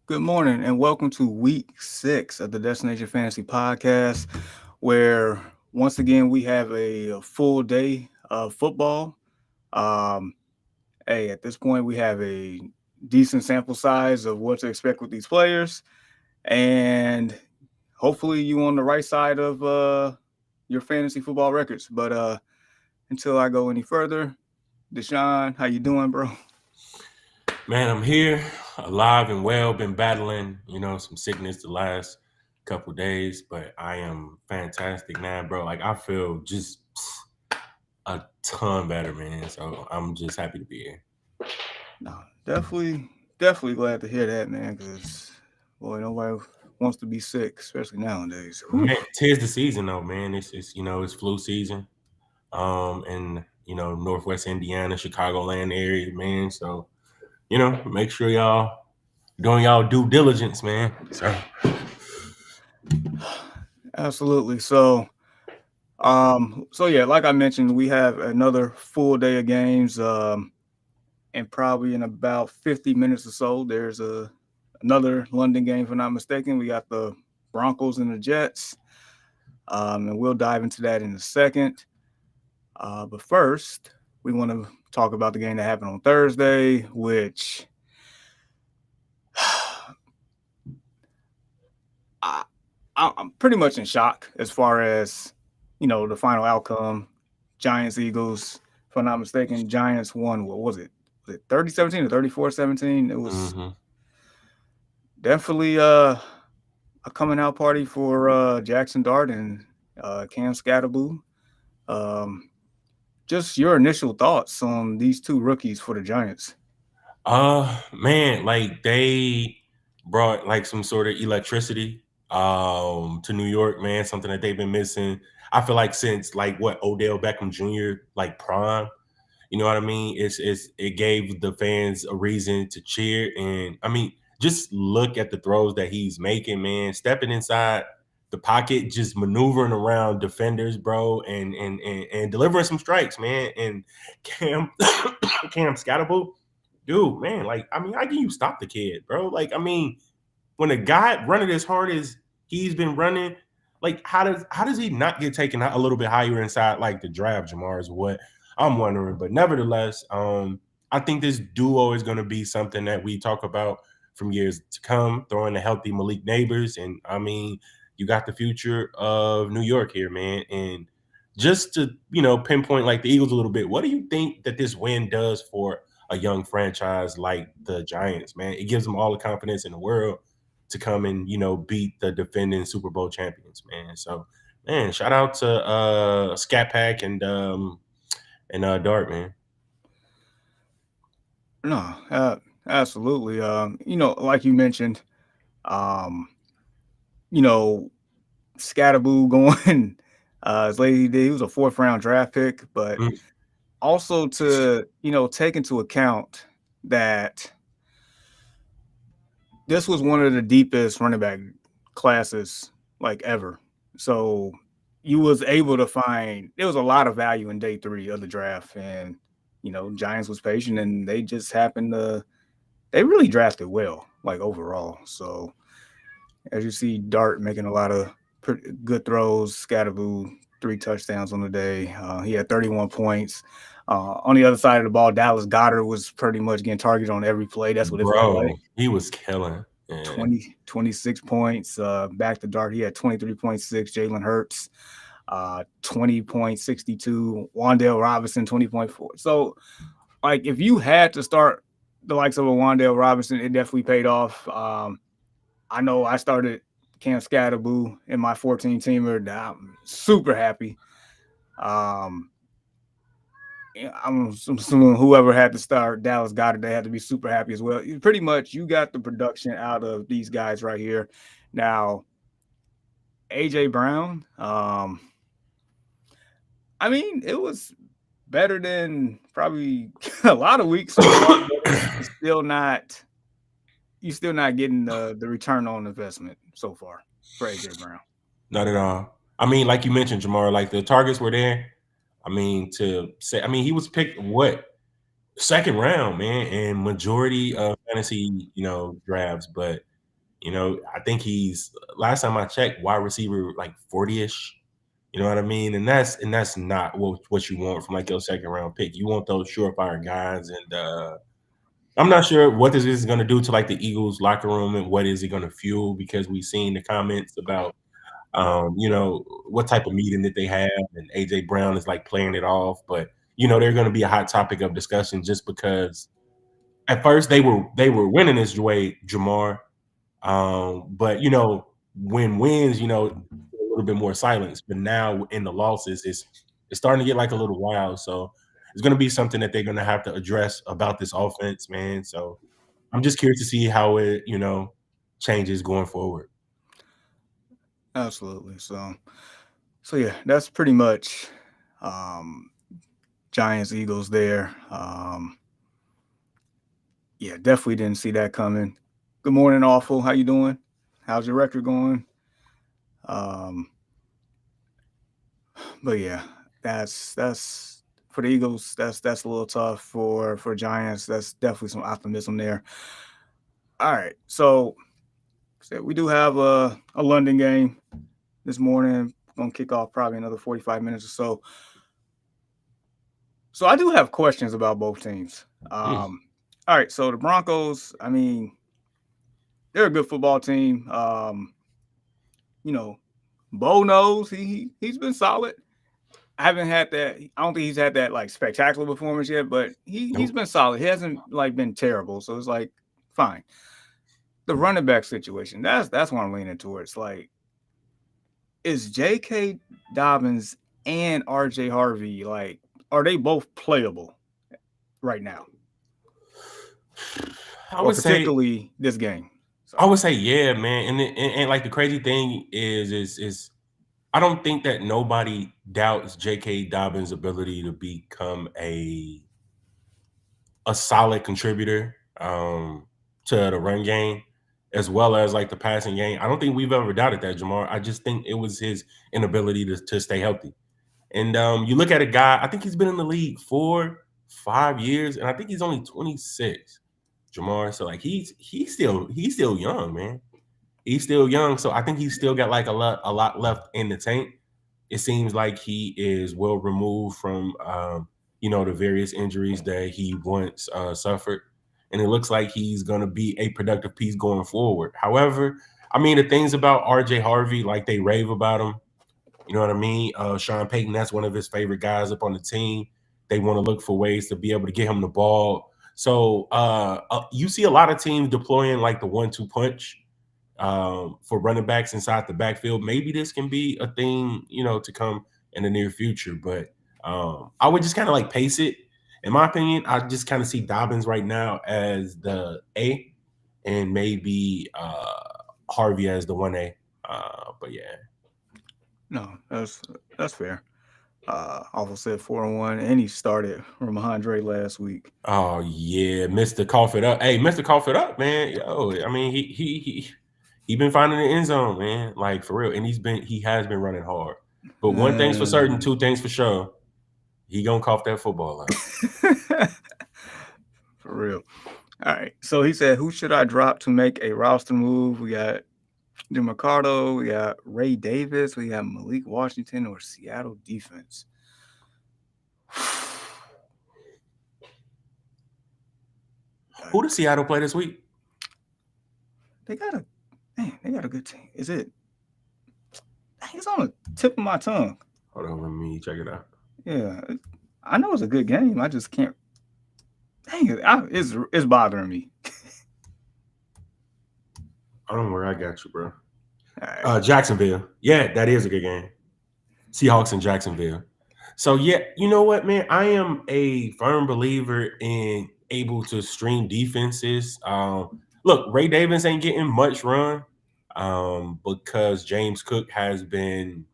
Good morning and welcome to week 6 of the Destination Fantasy Podcast, where once again we have a full day of football. Um, at this point, we have a decent sample size of what to expect with these players, and hopefully you on the right side of your fantasy football records. But until I go any further, Deshaun, how you doing, bro? Man, I'm here, alive and well. Been battling, some sickness the last couple days, but I am fantastic now, bro. Like I feel just a ton better, man. So I'm just happy to be here. No, definitely glad to hear that, man. Because boy, nobody wants to be sick, especially nowadays. Whew. Man, tis the season though, man. It's flu season. In Northwest Indiana, Chicagoland area, man. So make sure y'all doing y'all due diligence, man. So Absolutely. So yeah, like I mentioned, we have another full day of games. And probably in about 50 minutes or so, there's another London game, if I'm not mistaken. We got the Broncos and the Jets. And we'll dive into that in a second. But first, we want to talk about the game that happened on Thursday, which I, I'm pretty much in shock as far as the final outcome. Giants Eagles, if I'm not mistaken, Giants won. What was it? Was it 30-17 or 34-17? It was mhm. definitely a coming out party for Jackson Dart and Cam Skattebo. Um, just your initial thoughts on these two rookies for the Giants. Man, like they brought like some sort of electricity to New York, man, something that they've been missing. I feel like since like what Odell Beckham Jr. like prime, you know what I mean? It gave the fans a reason to cheer. And I mean, just look at the throws that he's making, man. Stepping inside the pocket, just maneuvering around defenders, bro, and delivering some strikes, man. And Cam Cam Skattebo, dude, man, like I mean, how can you stop the kid, bro? Like, I mean, when a guy running as hard as he's been running, like how does he not get taken out a little bit higher inside like the draft, Jamar, is what I'm wondering. But nevertheless, I think this duo is gonna be something that we talk about from years to come, throwing a healthy Malik Neighbors. And I mean, you got the future of New York here, man. And just to, pinpoint like the Eagles a little bit, what do you think that this win does for a young franchise like the Giants, man? It gives them all the confidence in the world to come and beat the defending Super Bowl champions, man. So, man, shout out to Scat Pack and Dart, man. No, absolutely. Like you mentioned, um, you know, Scatterboo going as late as he did. He was a fourth round draft pick, but Mm, also to take into account that this was one of the deepest running back classes like ever. So you was able to find there was a lot of value in day 3 of the draft, and Giants was patient and they just happened to they really drafted well, like overall. So as you see, Dart making a lot of pretty good throws, Scatterboo 3 touchdowns on the day. He had 31 points. On the other side of the ball, Dallas Goddard was pretty much getting targeted on every play. That's what it felt like. bro, he was killing. Yeah. 26 points. Back to Dart, he had 23.6. Jalen Hurts, 20.62. Wandale Robinson, 20.4. So, like, if you had to start the likes of a Wandale Robinson, it definitely paid off. I know I started Cam Skattebo in my 14 teamer. I'm super happy. Um, I'm assuming whoever had to start Dallas Goddard, they had to be super happy as well. Pretty much, you got the production out of these guys right here. Now, AJ Brown, I mean, it was better than probably a lot of weeks so far, but it's still not. You're still not getting the return on investment so far for AJ Brown. Not at all. I mean, like you mentioned, Jamar, like the targets were there. I mean, he was picked what second round, man, and majority of fantasy, drafts, but You know, I think he's last time I checked, wide receiver like 40-ish. You know what I mean? And that's not what you want from like your second round pick. You want those surefire guys. And I'm not sure what this is going to do to like the Eagles locker room and what is it going to fuel, because we've seen the comments about what type of meeting that they have, and AJ Brown is like playing it off. But they're going to be a hot topic of discussion just because at first they were winning this way, Jamar. But when wins, a little bit more silence. But now in the losses, it's starting to get like a little wild. So it's going to be something that they're going to have to address about this offense, man. So I'm just curious to see how it changes going forward. Absolutely. So yeah, that's pretty much Giants Eagles there. Yeah, definitely didn't see that coming. Good morning, Awful. How you doing? How's your record going? But yeah, that's for the Eagles. That's a little tough for Giants. That's definitely some optimism there. All right, so we do have a London game this morning. Gonna kick off probably another 45 minutes or so. So I do have questions about both teams. All right, so the Broncos, I mean, they're a good football team. Bo knows he's been solid. I haven't had that. I don't think he's had that like spectacular performance yet, but he's been solid. He hasn't like been terrible. So it's like fine. The running back situation, that's what I'm leaning towards. Like, is J.K. Dobbins and R.J. Harvey, like, are they both playable right now? I would particularly say this game. So. I would say, yeah, man. And like the crazy thing is I don't think that nobody doubts J.K. Dobbins' ability to become a solid contributor to the run game as well as like the passing game. I don't think we've ever doubted that, Jamar. I just think it was his inability to stay healthy. And you look at a guy, I think he's been in the league 4-5 years, and I think he's only 26, Jamar. So like he's still young, man. He's still young. So I think he's still got like a lot left in the tank. It seems like he is well removed from the various injuries that he once suffered. And it looks like he's going to be a productive piece going forward. However, I mean, the things about R.J. Harvey, like they rave about him. You know what I mean? Sean Payton, that's one of his favorite guys up on the team. They want to look for ways to be able to get him the ball. So you see a lot of teams deploying like the 1-2 punch for running backs inside the backfield. Maybe this can be a thing, to come in the near future. But I would just kind of like pace it. In my opinion, I just kind of see Dobbins right now as the A and maybe Harvey as the 1A. But yeah. No, that's fair. Awful said 4-1, and he started Ramondre last week. Oh yeah, Mr. Cough It Up. Hey, Mr. Cough It Up, man. Yo, I mean, he been finding the end zone, man. Like for real, and he has been running hard. But one thing's for certain, two things for sure. He gonna cough that football out. For real. All right. So he said, who should I drop to make a roster move? We got DeMarcado, we got Ray Davis, we got Malik Washington or Seattle defense. Who does Seattle play this week? They got a good team. Is it? It's on the tip of my tongue. Hold on, let me check it out. Yeah, I know it's a good game. I just can't. Dang it, it's bothering me. I don't know where I got you, bro. Right. Jacksonville. Yeah, that is a good game. Seahawks in Jacksonville. So yeah, you know what, man? I am a firm believer in able to stream defenses. Look, Ray Davis ain't getting much run because James Cook has been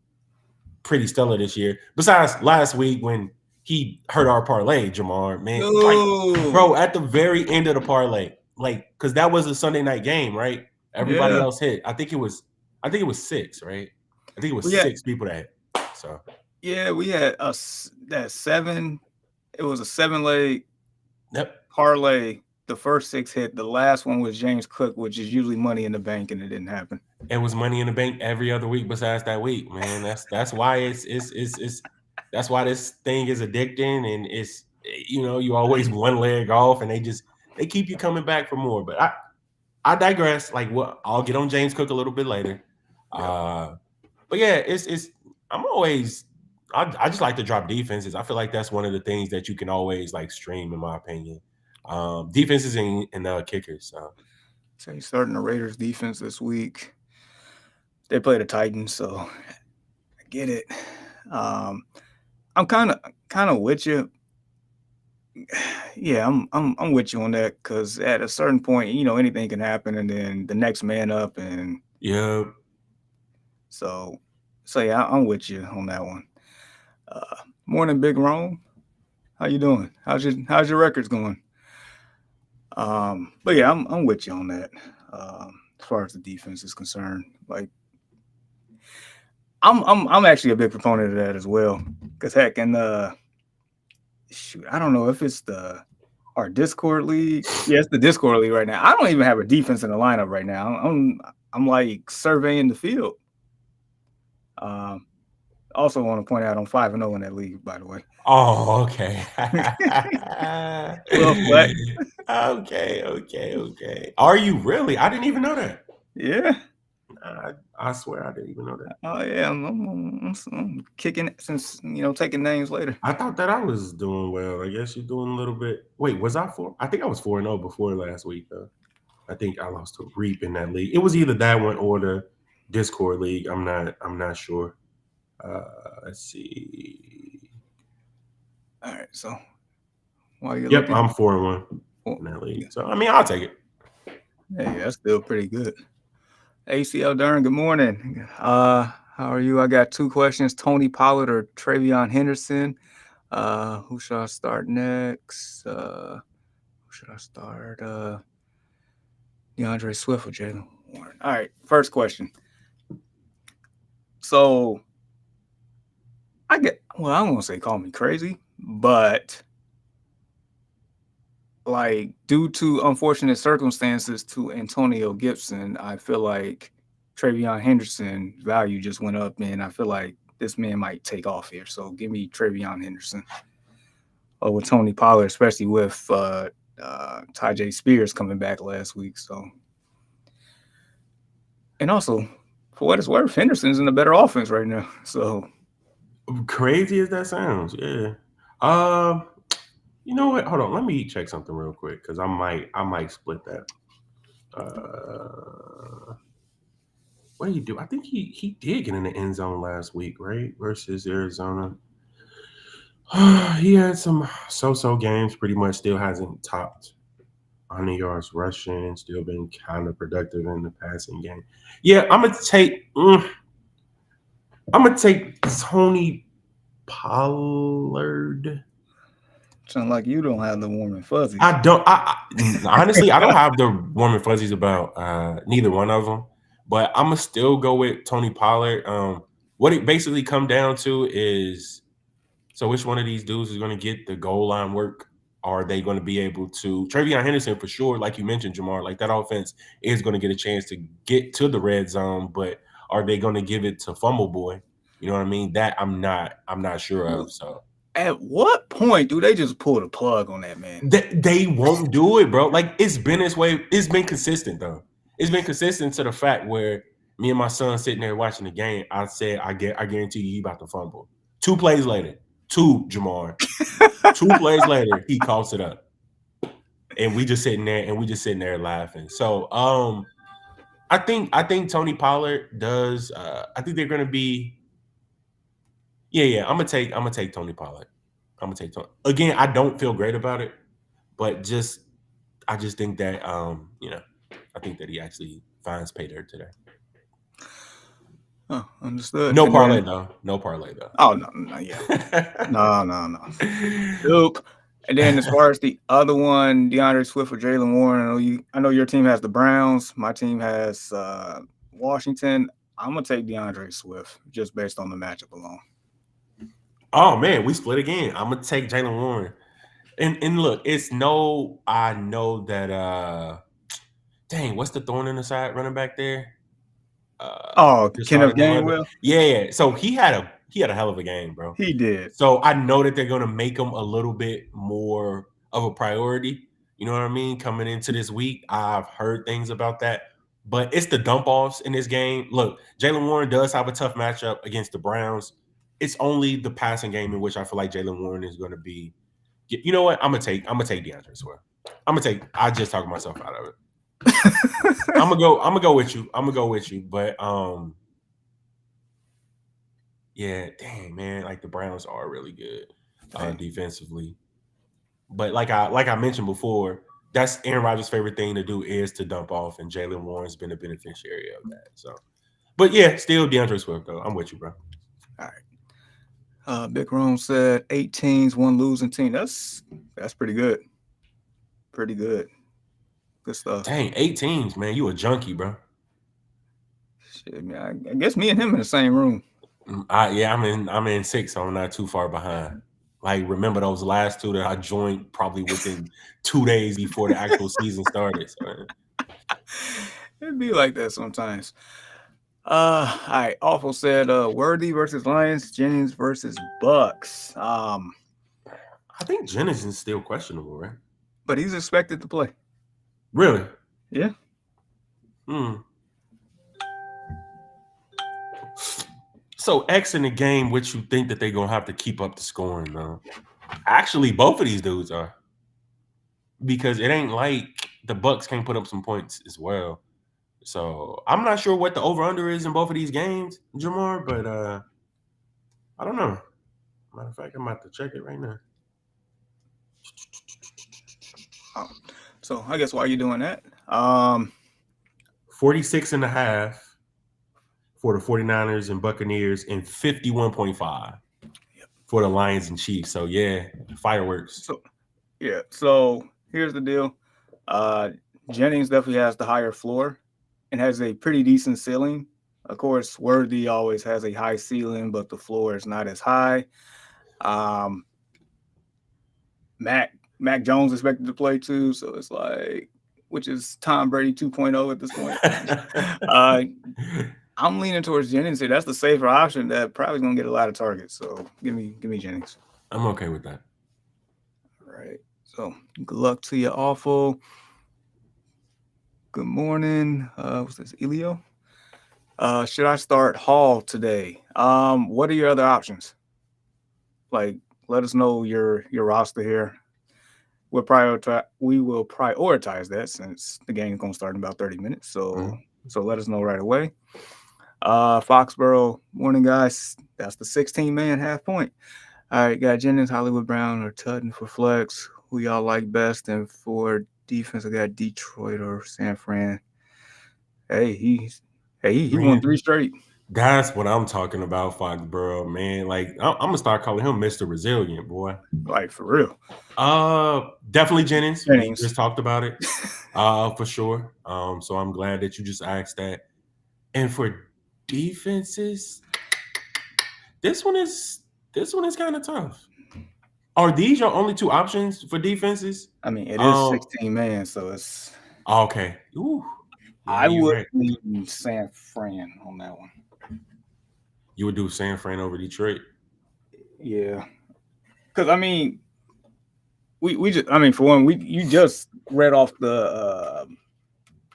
pretty stellar this year. Besides last week when he hurt our parlay, Jamar, man. Like, bro, at the very end of the parlay, like, because that was a Sunday night game, right? Everybody else hit. I think it was 6, right? I think it was 6 people that hit. So yeah, we had that 7. It was a 7-leg parlay. the first 6 hit. The last one was James Cook, which is usually money in the bank, and it didn't happen. It was money in the bank every other week besides that week, man. That's why it's that's why this thing is addicting, and it's you always one leg off, and they keep you coming back for more. But I digress. Like what I'll get on James Cook a little bit later. Yep. But yeah, it's I'm always I just like to drop defenses. I feel like that's one of the things that you can always like stream, in my opinion. Defenses and kickers. So he's starting the Raiders defense this week. They play the Titans, so I get it. I'm kind of with you. Yeah, I'm with you on that, because at a certain point, anything can happen, and then the next man up, and yeah. So yeah, I'm with you on that one. Morning, Big Rome. How you doing? How's your records going? But yeah, I'm with you on that. As far as the defense is concerned, like I'm actually a big proponent of that as well. Because heck, and shoot, I don't know if it's our Discord league. Yeah, it's the Discord league right now. I don't even have a defense in the lineup right now. I'm like surveying the field. Also want to point out I'm 5-0 in that league, by the way. Oh, okay. Well, flex. Okay. Are you really? I didn't even know that. Yeah. I swear I didn't even know that. Oh yeah, I'm kicking since taking names later. I thought that I was doing well. I guess you're doing a little bit. Wait, was I 4? I think I was 4-0 before last week though. I think I lost to Reap in that league. It was either that one or the Discord league. I'm not sure. Let's see. All right, so while you're looking, I'm 4-1 in that league. So I mean, I'll take it. Hey, that's still pretty good. ACL Durham, good morning. How are you? I got 2 questions: Tony Pollard or Travion Henderson. Who should I start next? Who should I start? DeAndre Swift or Jalen Warren? All right, first question. So I'm gonna say call me crazy, but like due to unfortunate circumstances to Antonio Gibson, I feel like Travion Henderson value just went up, and I feel like this man might take off here. So give me Travion Henderson over Tony Pollard, especially with Tyjae Spears coming back last week. So, and also, for what it's worth, Henderson's in a better offense right now. So crazy as that sounds, yeah. You know what? Hold on, let me check something real quick because I might split that. What did he do? I think he did get in the end zone last week, right? Versus Arizona. He had some so-so games. Pretty much still hasn't topped 100 yards rushing. Still been kind of productive in the passing game. Yeah, I'm gonna take Tony Pollard. Sound like you don't have the warm and fuzzies. I don't. Honestly, I don't have the warm and fuzzies about neither one of them. But I'm gonna still go with Tony Pollard. What it basically come down to is, so which one of these dudes is going to get the goal line work? Are they going to be able to? Travion Henderson for sure, like you mentioned, Jamar, like that offense is going to get a chance to get to the red zone, but are they going to give it to Fumble Boy? You know what I mean? That I'm not sure of. So at what point do they just pull the plug on that man? They won't do it, bro. Like it's been this way. It's been consistent though. It's been consistent to the fact where me and my son sitting there watching the game. I said, I guarantee you, he about to fumble. 2 plays later, Jamar. 2 plays later, he calls it up, and we just sitting there laughing. So, I think Tony Pollard does. I think they're gonna be. Yeah. I'm gonna take Tony Pollard. I'm gonna take Tony. Again, I don't feel great about it, but I just think that I think that he actually finds pay dirt today. Oh, understood. No parlay though. Oh no, yeah. no. Nope. And then as far as the other one, DeAndre Swift or Jalen Warren, I know your team has the Browns. My team has Washington. I'm gonna take DeAndre Swift just based on the matchup alone. Oh man, we split again. I'm gonna take Jalen Warren. And look, I know that dang, what's the thorn in the side running back there? Oh, Just Kenneth started in London. Gainwell, Yeah. So he had a hell of a game, bro. he did. So I know that they're gonna make him a little bit more of a priority. You know what I mean? Coming into this week, I've heard things about that. But it's the dump offs in this game. Look, Jalen Warren does have a tough matchup against the Browns. It's only the passing game in which I feel like Jalen Warren is going to be. You know what? I'm gonna take DeAndre Swift. I just talked myself out of it. I'm gonna go with you. I'm gonna go with you. But yeah, dang man, like the Browns are really good defensively. But like I mentioned before, that's Aaron Rodgers' favorite thing to do is to dump off, and Jalen Warren's been a beneficiary of that. So, but yeah, still DeAndre Swift though. I'm with you, bro. All right. Big Rome said 8 teams, 1 losing team. That's pretty good. Pretty good. Good stuff. Dang, 8 teams, man. You a junkie, bro. Shit, man, I guess me and him in the same room. I'm in 6, so I'm not too far behind. Like, remember those last 2 that I joined probably within 2 days before the actual season started. So. It'd be like that sometimes. All right. Awful said Worthy versus Lions, Jennings versus Bucks. I think Jennings is still questionable, right? But he's expected to play. Really? Yeah. So X in the game, which you think that they're gonna have to keep up the scoring though? Actually, both of these dudes are, because it ain't like the Bucks can't put up some points as well. So I'm not sure what the over under is in both of these games, Jamar, but I don't know. Matter of fact, I'm about to check it right now. So I guess while you're doing that, 46.5 for the 49ers and Buccaneers, and 51.5 for the Lions and Chiefs. So yeah, fireworks. So here's the deal. Jennings definitely has the higher floor and has a pretty decent ceiling. Of course, Worthy always has a high ceiling, but the floor is not as high. Mac Jones expected to play too, so it's like, which is Tom Brady 2.0 at this point. I'm leaning towards Jennings here. That's the safer option that probably gonna get a lot of targets. So give me Jennings. I'm okay with that. All right. So good luck to you, Awful. Good morning. What's this? Elio? Should I start Hall today? What are your other options? Like, let us know your roster here. We will prioritize that since the game's gonna start in about 30 minutes. So let us know right away. Foxborough, morning guys. That's the 16-man half point. All right, got Jennings, Hollywood Brown, or Tutton for flex. Who y'all like best? And for defense, I got Detroit or San Fran. He won 3 straight. That's what I'm talking about, Foxborough, man. Like, I'm gonna start calling him Mr. Resilient, boy. Like, for real. Definitely Jennings. We just talked about it. For sure. So I'm glad that you just asked that. And for defenses, this one is kind of tough. Are these your only 2 options for defenses? I mean, it is 16 man, so it's okay. Ooh. Yeah, I would lean San Fran on that one. You would do San Fran over Detroit? Yeah. Because I mean, we just, I mean, for one, you just read off the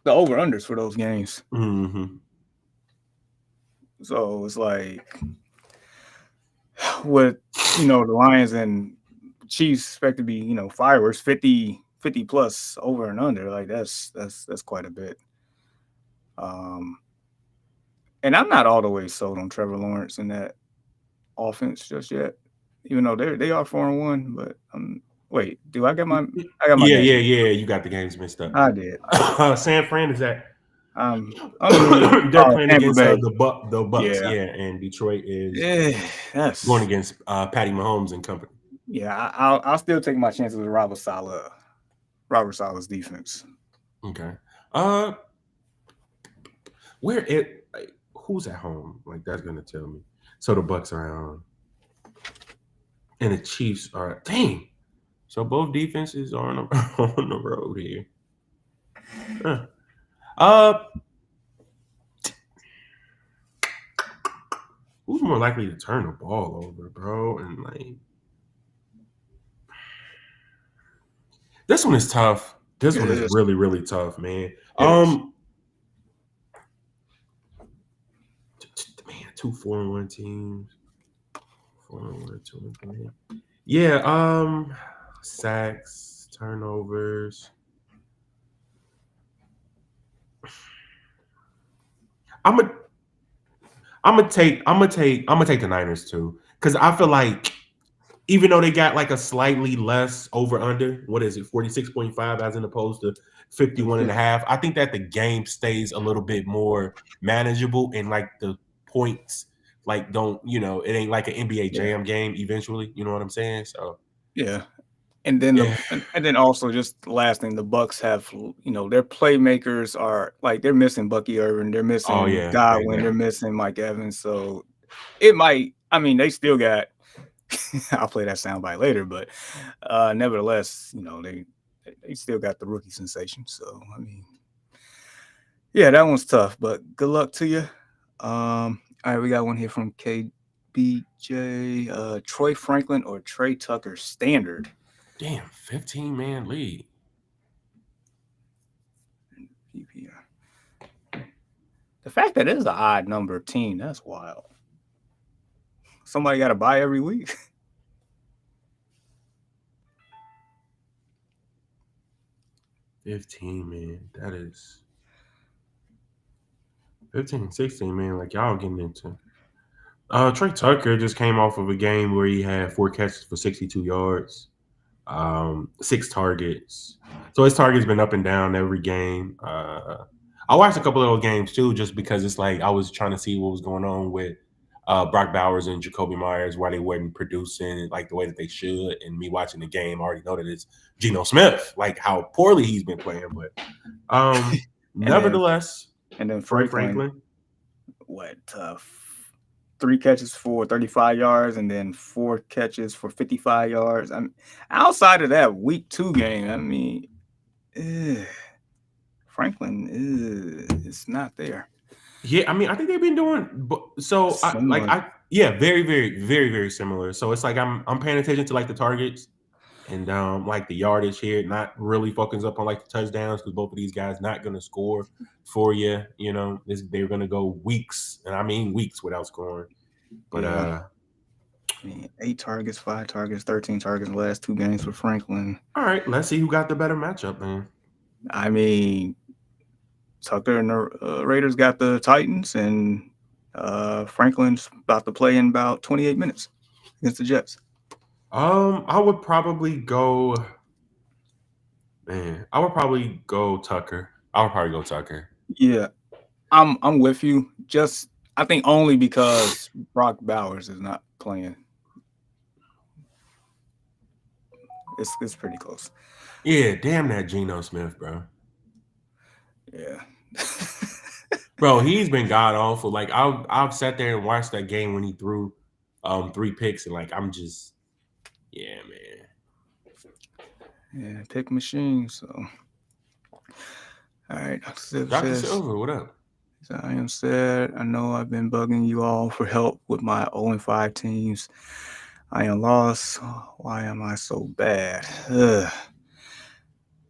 over unders for those games. Mm-hmm. So it's like, with the Lions and Chiefs expect to be fireworks 50 plus over and under, like that's quite a bit. And I'm not all the way sold on Trevor Lawrence in that offense just yet, even though they are 4-1. But wait, do I got my yeah. You got the games mixed up. I did. San Fran is that? They're playing against the Bucks, yeah, and Detroit is going against Patty Mahomes and company. Yeah, I'll still take my chances with Robert Saleh's defense. Okay. Who's at home? Like, that's gonna tell me. So the Bucks are at home, and the Chiefs are. Dang. So both defenses are on the, on the road here. Huh. Who's more likely to turn the ball over, bro? And like, this one is tough. This It one is is. really, really tough, man. It is. Man, 2 4-1 teams. 4-1, 2-3. Yeah, sacks, turnovers. I'm gonna take the Niners too. Cause I feel like even though they got like a slightly less over under, what is it, 46.5 as opposed to 51 and a half. I think that the game stays a little bit more manageable and like the points like don't, it ain't like an NBA Yeah. Jam game eventually. You know what I'm saying? So Yeah. And then yeah. and then also just the last thing, the Bucks have, their playmakers are like they're missing Bucky Irving, they're Oh missing yeah. Godwin, they're missing Mike Evans. So it might, I mean, they still got I'll play that soundbite later, but nevertheless, they still got the rookie sensation. So I mean, yeah, that one's tough, but good luck to you. All right, we got one here from KBJ. Troy Franklin or Trey Tucker standard. Damn, 15-man lead. PPR. The fact that it is an odd number team, that's wild. Somebody got to buy every week. 15, man. That is 15, 16, man. Like y'all getting into. Trey Tucker just came off of a game where he had 4 catches for 62 yards, 6 targets. So his target's been up and down every game. I watched a couple of those games too, just because it's like I was trying to see what was going on with Brock Bowers and Jacoby Myers, why they weren't producing like the way that they should. And me watching the game, I already know that it's Geno Smith, like how poorly he's been playing. But nevertheless, and then Franklin. What? 3 catches for 35 yards and then 4 catches for 55 yards. I mean, outside of that week 2 game, I mean, Franklin is not there. Yeah, I mean, I think they've been doing so. Very, very, very, very similar. So it's like I'm paying attention to like the targets and like the yardage here, not really focusing up on like the touchdowns because both of these guys not going to score for you. They're going to go weeks, and I mean weeks without scoring. But I mean, 8 targets, 5 targets, 13 targets in the last 2 games for Franklin. All right, let's see who got the better matchup, man. I mean, Tucker and the Raiders got the Titans, and Franklin's about to play in about 28 minutes against the Jets. I would probably go. Man, I would probably go Tucker. Yeah, I'm with you. Just I think only because Brock Bowers is not playing. It's pretty close. Yeah, damn that Geno Smith, bro. Yeah. Bro, he's been god awful. Like I've sat there and watched that game when he threw 3 picks, and like I'm just, yeah, man. Yeah, pick machine. So, all right, Dr. Silver, what up? I am sad. I know I've been bugging you all for help with my 0-5 teams. I am lost. Why am I so bad?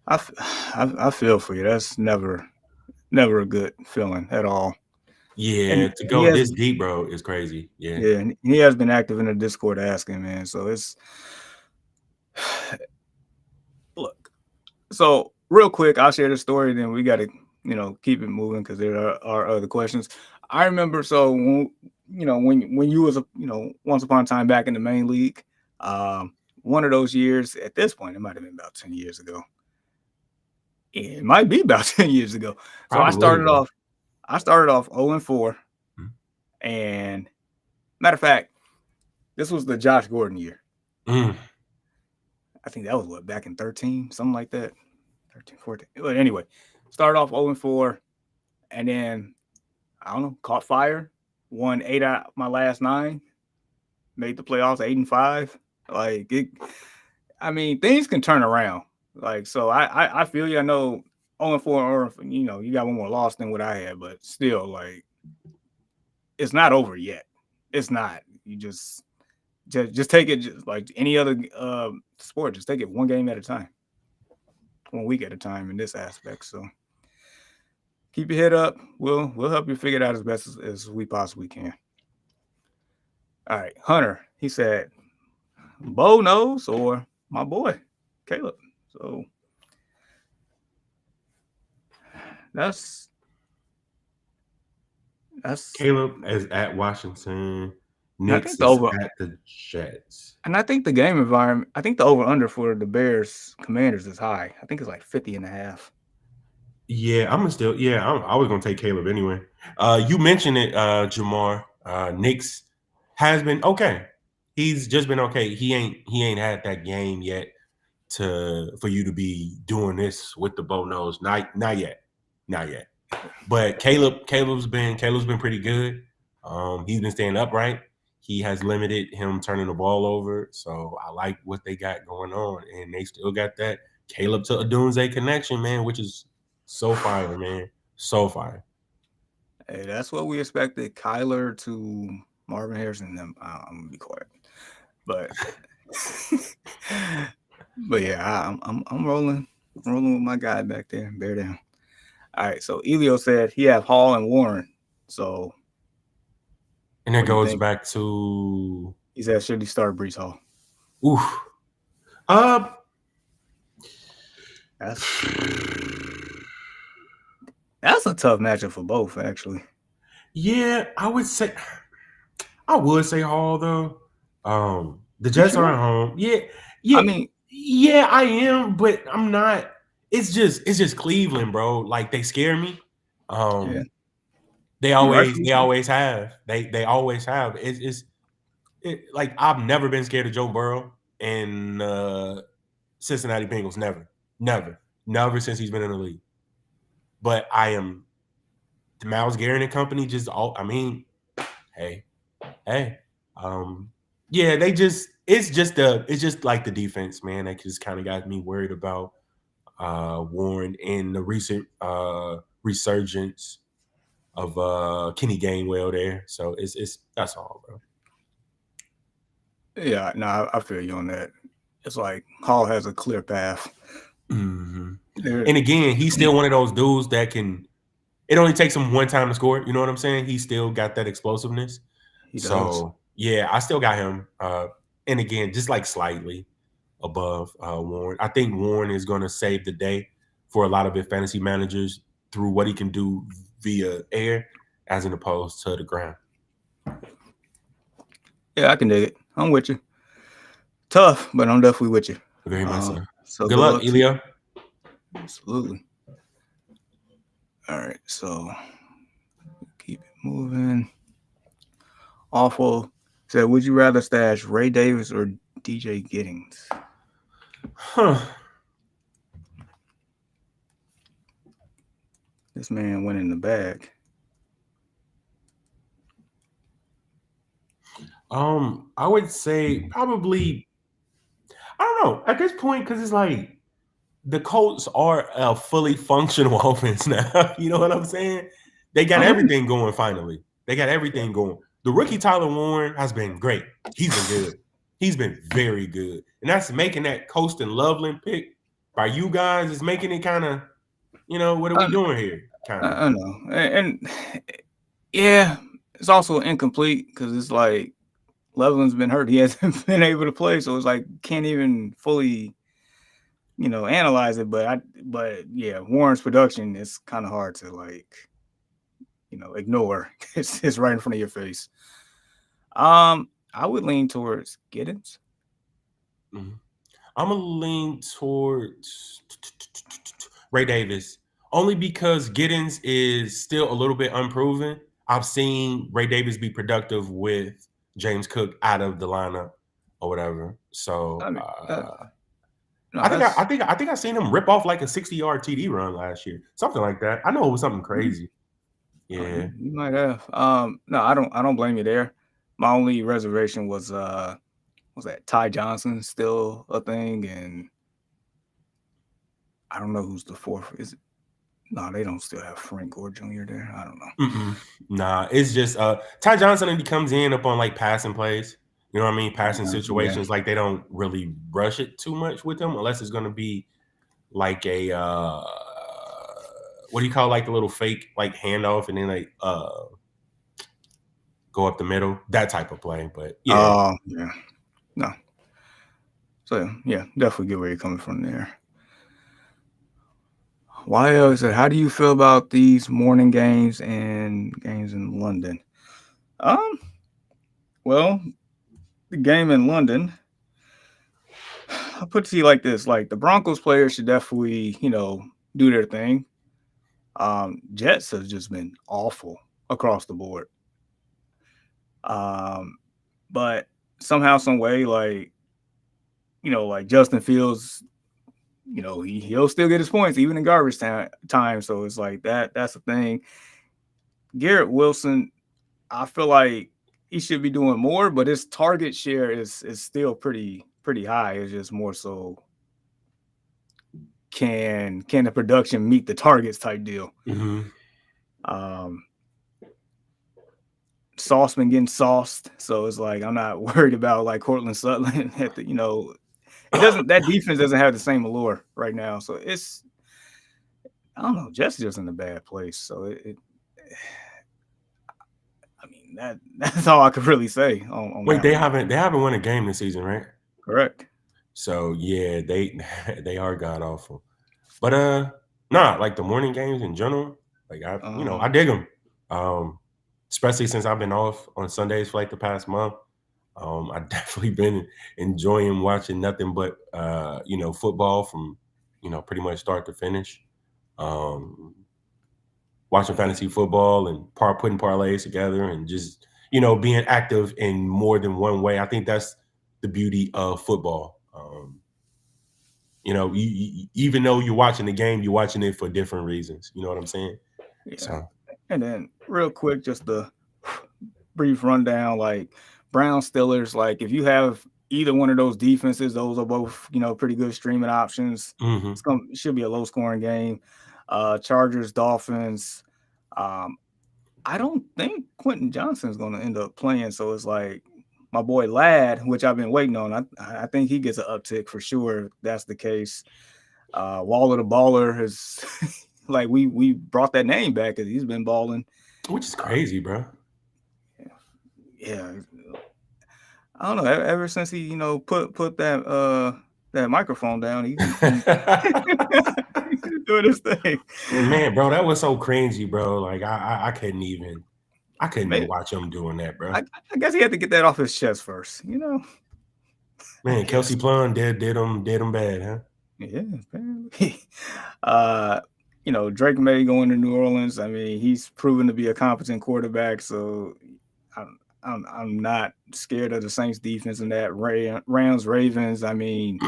I feel for you. That's never a good feeling at all. Yeah, and to go this deep, bro, is crazy. Yeah. Yeah, and he has been active in the Discord asking, man. So it's look. So real quick, I'll share the story. Then we got to, keep it moving because there are other questions. I remember. So when you was once upon a time back in the main league, one of those years at this point, it might have been about 10 years ago. It might be about 10 years ago. So I started off 0-4. And matter of fact, this was the Josh Gordon year. I think that was back in 13, something like that. 13, 14. But anyway, started off 0-4. And then, I don't know, caught fire. Won 8 out of my last 9. Made the playoffs 8-5. Like, I mean, things can turn around. Like, so I feel you. I know 0-4, or you got one more loss than what I had, but still, like, it's not over yet. It's not. You just take it just like any other sport. Just take it one game at a time, 1 week at a time in this aspect. So keep your head up. We'll help you figure it out as best as we possibly can. All right, Hunter. He said, Bo knows or my boy Caleb. So that's Caleb is at Washington. I Knicks think the is over, at the Jets. and I think the game environment. I think the over under for the Bears Commanders is high. I think it's like 50.5. Yeah, I was gonna take Caleb anyway. You mentioned it, Jamar. Knicks has been okay. He's just been okay. He ain't had that game yet for you to be doing this with the bow nose. Not yet. Not yet. But Caleb's been pretty good. He's been staying upright. He has limited him turning the ball over. So I like what they got going on. And they still got that Caleb to Adunze connection, man, which is so fire, man. So fire. Hey, that's what we expected. Kyler to Marvin Harrison. Them. I'm gonna be quiet, but but yeah, I'm rolling with my guy back there. Bear down. All right. So Elio said he have Hall and Warren. So And it what do you goes think? back to He said should he start Brees Hall? oof. That's a tough matchup for both, actually. Yeah, I would say Hall though. The Jets sure? are at home. Yeah, I mean, yeah, I am, but I'm not. It's just Cleveland, bro. Like they scare me. yeah, They you always rightfully they so. always have. They always have. Like I've never been scared of Joe Burrow and Cincinnati Bengals. Never since he's been in the league. But I am Myles Garrett and company. I mean, hey, yeah. It's just like the defense, man. That just kind of got me worried about Warren and the recent resurgence of Kenny Gainwell there. So it's that's all, bro. Yeah, no, I feel you on that. It's like Hall has a clear path. Mm-hmm. And again, he's still one of those dudes that can. It only takes him one time to score. You know what I'm saying? He still got that explosiveness. He does. So yeah, I still got him. And again, just like slightly above Warren. I think Warren is going to save the day for a lot of it fantasy managers through what he can do via air as an opposed to the ground. Yeah, I can dig it. I'm with you. Tough, but I'm definitely with you. Very much so. So Good luck, Elio. Absolutely. All right, so keep it moving. Awful said, would you rather stash Ray Davis or DJ Giddings? Huh. This man went in the bag. I would say probably. I don't know at this point because it's like the Colts are a fully functional offense now. You know what I'm saying? They got everything going. Finally, they got everything going. The rookie Tyler Warren has been great. He's been good. He's been very good, and that's making that Coast and Loveland pick by you guys is making it kind of, what are we doing here? Kind of. I know, and yeah, it's also incomplete because it's like Loveland's been hurt. He hasn't been able to play, so it's like can't even fully, analyze it. But yeah, Warren's production is kind of hard to like, ignore. It's right in front of your face. I would lean towards Giddens. Mm-hmm. I'm gonna lean towards Ray Davis only because Giddens is still a little bit unproven. I've seen Ray Davis be productive with James Cook out of the lineup or whatever. So I mean, I think I seen him rip off like a 60-yard TD run last year, something like that. I know it was something crazy. Yeah, you might have. No, I don't blame you there. My only reservation was was that Ty Johnson still a thing, and I don't know who's the fourth. Is it? No, they don't still have Frank Gore Jr. there. I don't know. Nah, it's just Ty Johnson, and he comes in up on like passing plays. You know what I mean? Passing situations, like they don't really rush it too much with him unless it's going to be like a what do you call like the little fake like handoff and then like go up the middle, that type of play. But yeah, yeah, no. So yeah, definitely get where you're coming from there. Why else? How do you feel about these morning games and games in London? Well, the game in London, I'll put it to you like this: like the Broncos players should definitely, do their thing. Jets have just been awful across the board. But somehow, some way, like Justin Fields, he'll still get his points even in garbage time. So it's like that's the thing. Garrett Wilson, I feel like he should be doing more, but his target share is still pretty high. It's just more so can the production meet the targets type deal. Sauce been getting sauced, so it's like I'm not worried about like Cortland Sutton at the, that defense doesn't have the same allure right now. So it's, I don't know, Jets just in a bad place. So I mean that's all I could really say on wait, that they one. haven't won a game this season, right? Correct. So yeah, they are god awful. But like the morning games in general, like I dig them. Especially since I've been off on Sundays for like the past month. I've definitely been enjoying watching nothing but football from pretty much start to finish. Watching fantasy football and putting parlays together and just being active in more than one way. I think that's the beauty of football. Even though you're watching the game, you're watching it for different reasons. You know what I'm saying? Yeah. So, and then real quick, just the brief rundown, like Browns Steelers, like if you have either one of those defenses, those are both, pretty good streaming options. It should be a low scoring game. Chargers, Dolphins. I don't think Quentin Johnson is going to end up playing. So it's like my boy Ladd, which I've been waiting on. I think he gets an uptick for sure. If that's the case. Waller the Baller has like we brought that name back because he's been balling, which is crazy, bro. Yeah. I don't know. Ever since he, put that microphone down, he's doing his thing. Man, bro, that was so cringy, bro. Like I couldn't even watch him doing that, bro. I guess he had to get that off his chest first, Man, Kelsey Plum did him bad, huh? Yeah, apparently. Drake May going to New Orleans. I mean, he's proven to be a competent quarterback, so I'm not scared of the Saints defense in that. Rams, Ravens, I mean,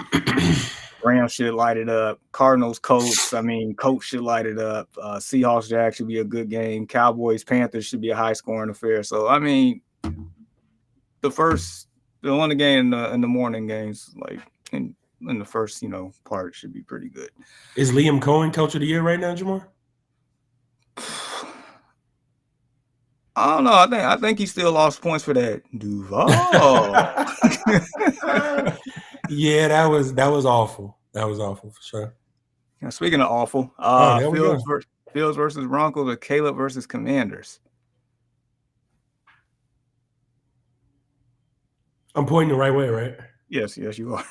Rams should light it up. Cardinals, Colts, I mean, Colts should light it up. Seahawks, Jags should be a good game. Cowboys, Panthers should be a high-scoring affair. So, I mean, the one game in the morning games, like in the first, part should be pretty good. Is Liam Cohen Coach of the Year right now, Jamar? I don't know. I think he still lost points for that Duval. Yeah, that was awful. That was awful for sure. Now, speaking of awful, Fields versus Broncos or Caleb versus Commanders. I'm pointing the right way, right? Yes, you are.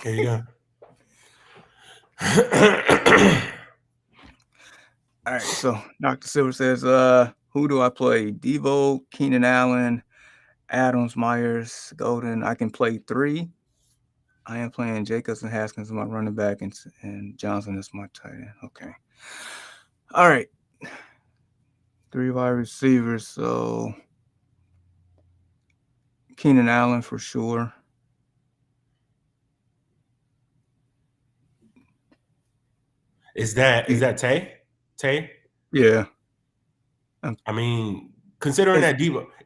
There you go. All right, so Dr. Silver says, who do I play? Devo, Keenan Allen, Adams, Myers, Golden. I can play 3. I am playing Jacobs and Haskins as my running back, and Johnson is my tight end. Okay. All right. 3 wide receivers, so Keenan Allen for sure. Is that Tay? Tay? Yeah. I mean, considering that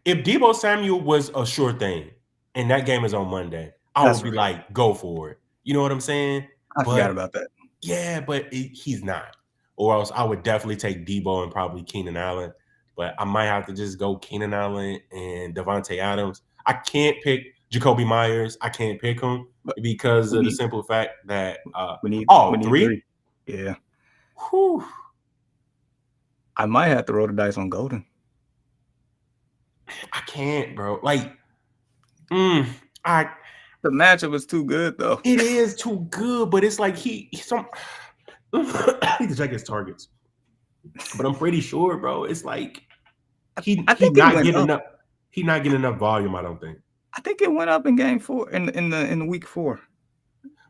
if Deebo Samuel was a sure thing, and that game is on Monday, I That's would be right. like, go for it. You know what I'm saying? I forgot But about that. yeah, but he's not. Or else I would definitely take Debo and probably Keenan Allen. But I might have to just go Keenan Allen and Devontae Adams. I can't pick Jacoby Myers. I can't pick him But because we of the need simple fact that we need 3. 3. Yeah. Whew. I might have to roll the dice on Golden. I can't, bro. Like, The matchup is too good though. It is too good, but it's like he's some I need to check his targets. But I'm pretty sure, bro, it's like he not getting enough. He not getting enough volume, I don't think. I think it went up in game 4 in the week 4.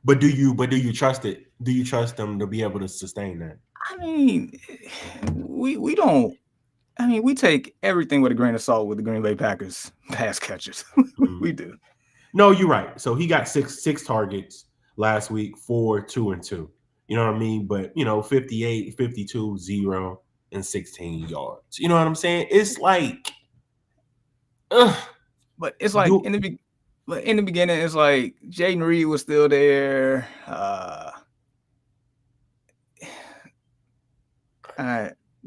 But do you trust it? Do you trust them to be able to sustain that? I mean, we don't. I mean, we take everything with a grain of salt with the Green Bay Packers pass catchers. We do. No, you're right. So he got six targets last week, 4, 2, and 2. You know what I mean? But 58, 52, 0, and 16 yards. You know what I'm saying? It's like, but it's like in the beginning, it's like Jaden Reed was still there.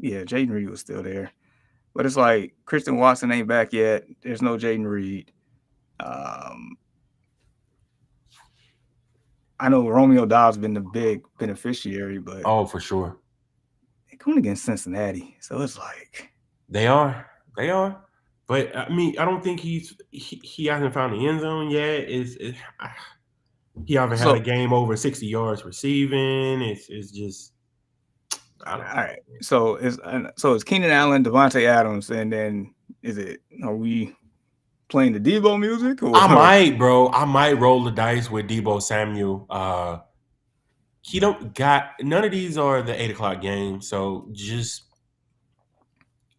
Yeah, Jaden Reed was still there. But it's like Christian Watson ain't back yet. There's no Jaden Reed. I know Romeo Dobbs been the big beneficiary, but for sure. They're going against Cincinnati. So it's like they are. But I mean, I don't think he hasn't found the end zone yet. He haven't had a game over 60 yards receiving. It's just all right. So it's Keenan Allen, Devontae Adams, and then are we playing the Debo music? Or? I might, bro. I might roll the dice with Debo Samuel. He don't got none of these are the 8:00 game, so just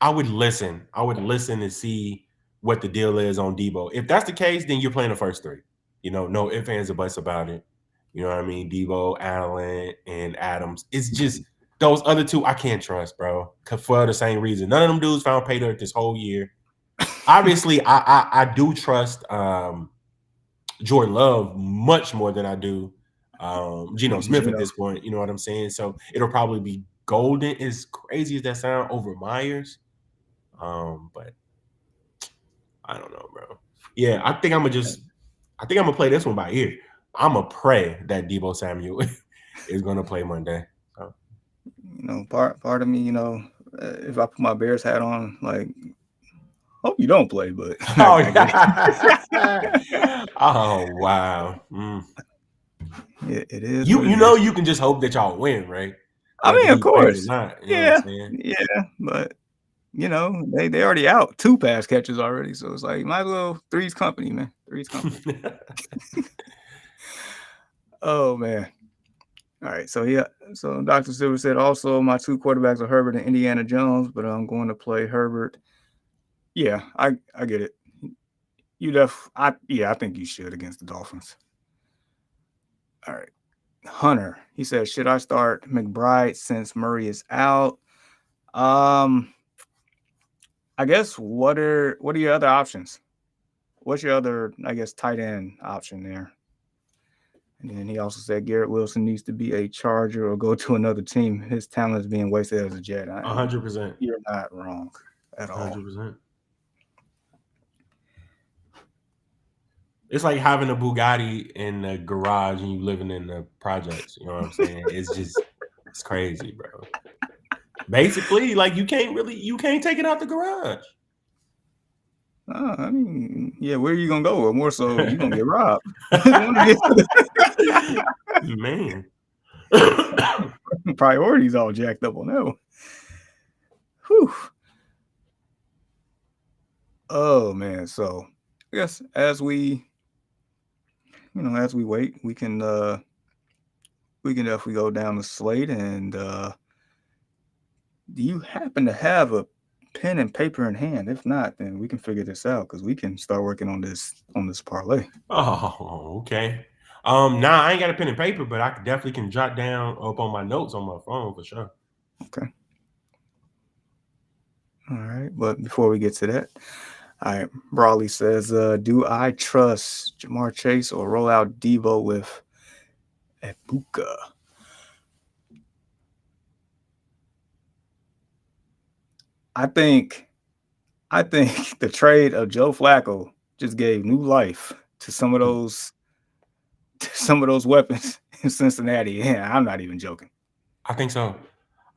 I would listen and see what the deal is on Debo. If that's the case, then you're playing the first 3. No ifs, ands, or buts about it. You know what I mean? Debo, Allen, and Adams. It's just those other 2 I can't trust, bro. For the same reason. None of them dudes found pay dirt this whole year. Obviously, I do trust Jordan Love much more than I do Geno Smith at this point. You know what I'm saying? So it'll probably be Golden, as crazy as that sound, over Myers. But I don't know, bro. Yeah, I think I'm gonna play this one by ear. I'm gonna pray that Debo Samuel is gonna play Monday. So. Part of me, if I put my Bears hat on, like, hope you don't play, but oh wow. It is. You can just hope that y'all win, right? I mean, of course. Not, yeah, but they already out 2 pass catches already, so it's like might as well 3's company, man. 3's company. Oh man. All right, so Dr. Silver said also my 2 quarterbacks are Hubbard and Indiana Jones, but I'm going to play Hubbard. Yeah, I get it. I think you should against the Dolphins. All right. Hunter, he says, should I start McBride since Murray is out? I guess what are your other options? What's your other, I guess, tight end option there? And then he also said Garrett Wilson needs to be a Charger or go to another team. His talent is being wasted as a Jet. 100%. You're not wrong at all. 100%. It's like having a Bugatti in the garage and you living in the projects. You know what I'm saying? It's crazy, bro. Basically, like you can't take it out the garage. I mean, yeah, where are you gonna go? Or more so, you're gonna get robbed. Man. Priorities all jacked up on that one. Whew. Oh man, so I guess as we wait, we can definitely go down the slate. And do you happen to have a pen and paper in hand? If not, then we can figure this out because we can start working on this parlay. Oh, okay. Nah, I ain't got a pen and paper, but I definitely can jot down up on my notes on my phone for sure. Okay. All right, but before we get to that, All right. Brawley says, do I trust Jamar Chase or roll out Debo with Ebuka? I think the trade of Joe Flacco just gave new life to some of those weapons in Cincinnati. Yeah, I'm not even joking. I think so.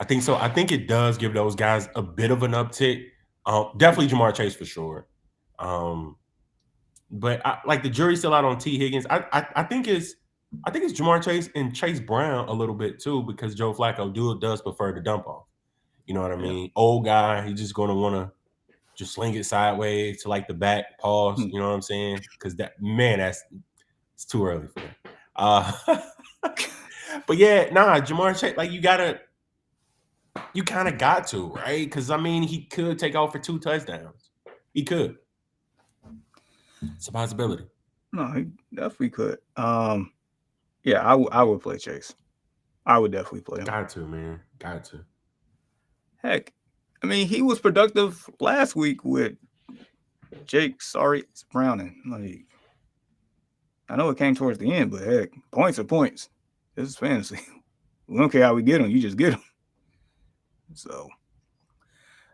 I think it does give those guys a bit of an uptick. Definitely Jamar Chase for sure. But like the jury's still out on T. Higgins. I think it's Jamar Chase and Chase Brown a little bit too, because Joe Flacco does prefer to dump off. You know what I mean? Old guy, he's just gonna want to just sling it sideways to like the back pause. You know what I'm saying? Because it's too early for that. But yeah, Jamar Chase, like you kind of got to, right? Because I mean, he could take off for 2 touchdowns. He could. It's a possibility. No, he definitely could. Yeah, I would play Chase. I would definitely play him. Got to, man. Got to. Heck, I mean, he was productive last week with Jake Browning. Like, I know it came towards the end, but heck, points are points. This is fantasy. We don't care how we get them. You just get them. So,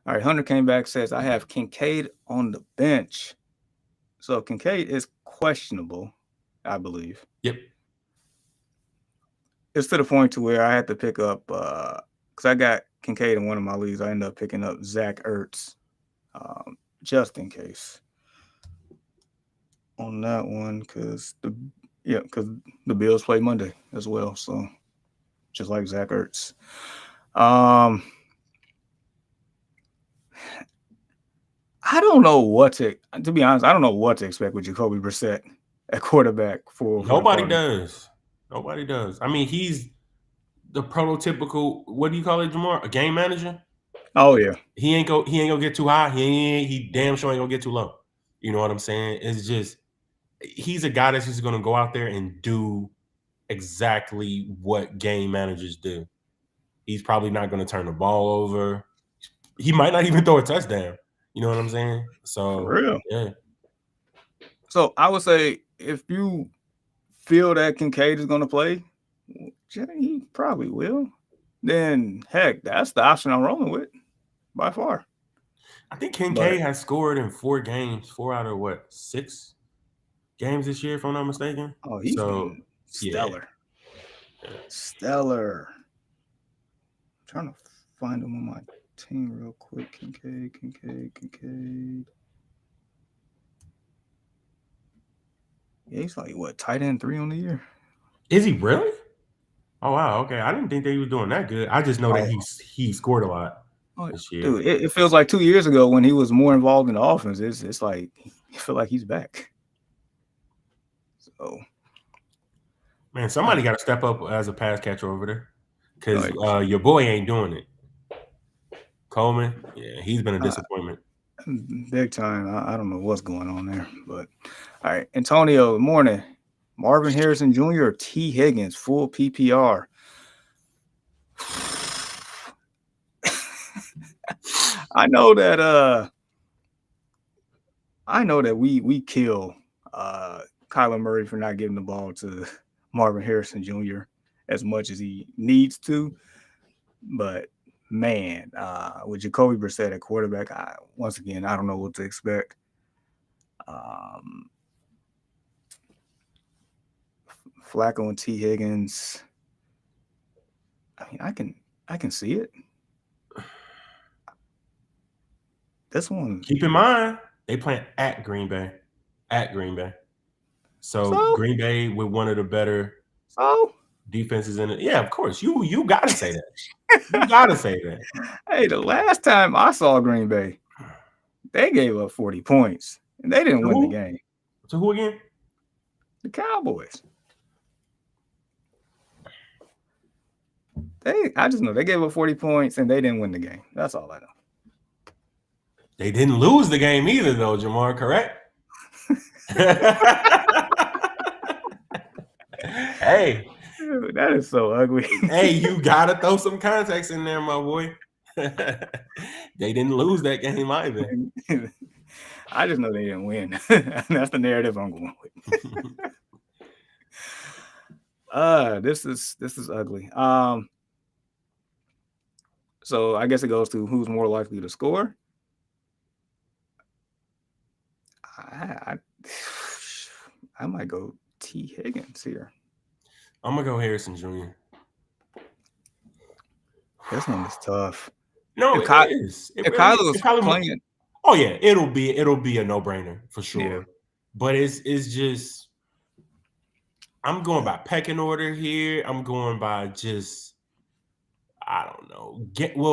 all right, Hunter came back, says, I have Kincaid on the bench. So Kincaid is questionable, I believe. Yep. It's to the point to where I had to pick up, because I got Kincaid in one of my leagues. I ended up picking up Zach Ertz, just in case on that one, because the Bills play Monday as well. So just like Zach Ertz. I don't know what to be honest. I don't know what to expect with Jacoby Brissett at quarterback for Nobody does. Nobody does. I mean, he's the prototypical, what do you call it, Jamar? A game manager? Oh yeah. He ain't gonna get too high. He damn sure ain't gonna get too low. You know what I'm saying? It's just he's a guy that's just gonna go out there and do exactly what game managers do. He's probably not gonna turn the ball over. He might not even throw a touchdown. You know what I'm saying? So For real. Yeah. So I would say if you feel that Kincaid is going to play, he probably will. Then heck, that's the option I'm rolling with by far. I think Kincaid has scored in 4 games, 4 out of 6 games this year, if I'm not mistaken. Oh, he's been stellar. Yeah. Stellar. I'm trying to find him on my team real quick. Kincaid. Yeah, he's like what, tight end 3 on the year? Is he really? Oh wow, okay. I didn't think that he was doing that good. I just know that he scored a lot this year. Dude, it feels like 2 years ago when he was more involved in the offense. It's like you feel like he's back. So, man, somebody got to step up as a pass catcher over there, because your boy ain't doing it. Coleman, yeah, he's been a disappointment. Big time. I don't know what's going on there, but all right. Antonio, good morning. Marvin Harrison Jr. or T. Higgins, full PPR. I know that we kill Kyler Murray for not giving the ball to Marvin Harrison Jr. as much as he needs to, but man, with Jacoby Brissett at quarterback, once again, I don't know what to expect. Flacco and T. Higgins. I mean, I can see it. This one. Keep in mind, they playing at Green Bay. So Green Bay with one of the better defenses in it. Yeah, of course. You gotta say that. You gotta say that. Hey, the last time I saw Green Bay, they gave up 40 points and they didn't win the game. So who again? The Cowboys. I just know they gave up 40 points and they didn't win the game. That's all I know. They didn't lose the game either, though, Jamar, correct? Hey. Dude, that is so ugly. Hey, you got to throw some context in there, my boy. They didn't lose that game either. I just know they didn't win. That's the narrative I'm going with. This is ugly. So I guess it goes to who's more likely to score. I might go T. Higgins here. I'm gonna go Harrison Jr. This one is tough. No, If it is. It if really is. Kyler's playing, oh yeah, it'll be a no-brainer for sure. Yeah. But it's just I'm going by pecking order here. I'm going by just I don't know.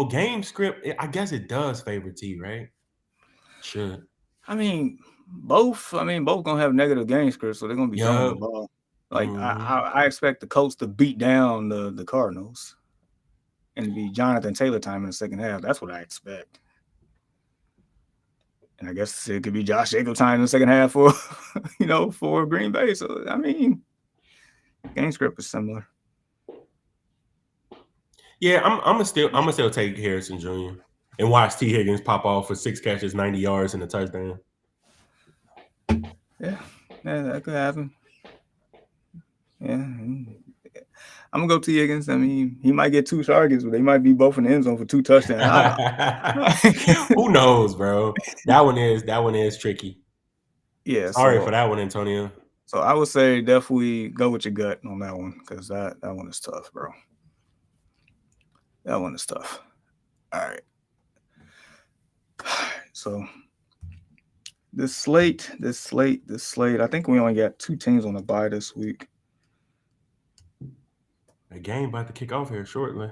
Game script, I guess it does favor T, right? Should. I mean, both gonna have negative game scripts, so they're gonna be throwing the ball. Like I expect the Colts to beat down the Cardinals and to be Jonathan Taylor time in the second half. That's what I expect. And I guess it could be Josh Jacobs time in the second half for for Green Bay. So I mean, game script is similar. Yeah, I'm gonna still take Harrison Jr. and watch T. Higgins pop off for 6 catches, 90 yards, and a touchdown. Yeah, that could happen. Yeah, I'm gonna go T. Higgins. I mean, he might get 2 targets, but they might be both in the end zone for 2 touchdowns. Who knows, bro? That one is tricky. Yeah, sorry for that one, Antonio. So I would say definitely go with your gut on that one because that one is tough, bro. That one is tough. All right. So this slate. I think we only got 2 teams on the bye this week. A game about to kick off here shortly.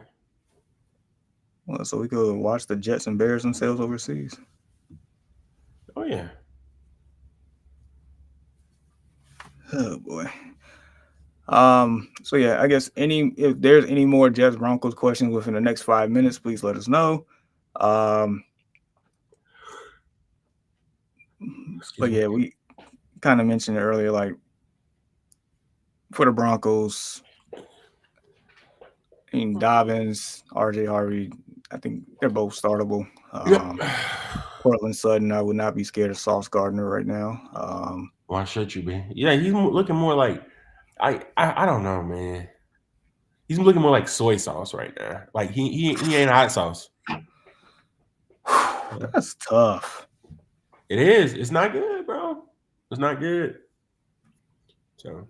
Well, so we could watch the Jets and Bears themselves overseas. Oh yeah. Oh boy. So yeah, I guess if there's any more Jets Broncos questions within the next 5 minutes, please let us know. But yeah, we kind of mentioned it earlier, like for the Broncos, I mean Dobbins, RJ Harvey, I think they're both startable. Cortland Sutton, I would not be scared of Sauce Gardner right now. Why should you be? Yeah, he's looking more like I don't know, man. He's looking more like soy sauce right now. Like he ain't hot sauce. That's tough. It is. It's not good, bro. It's not good. So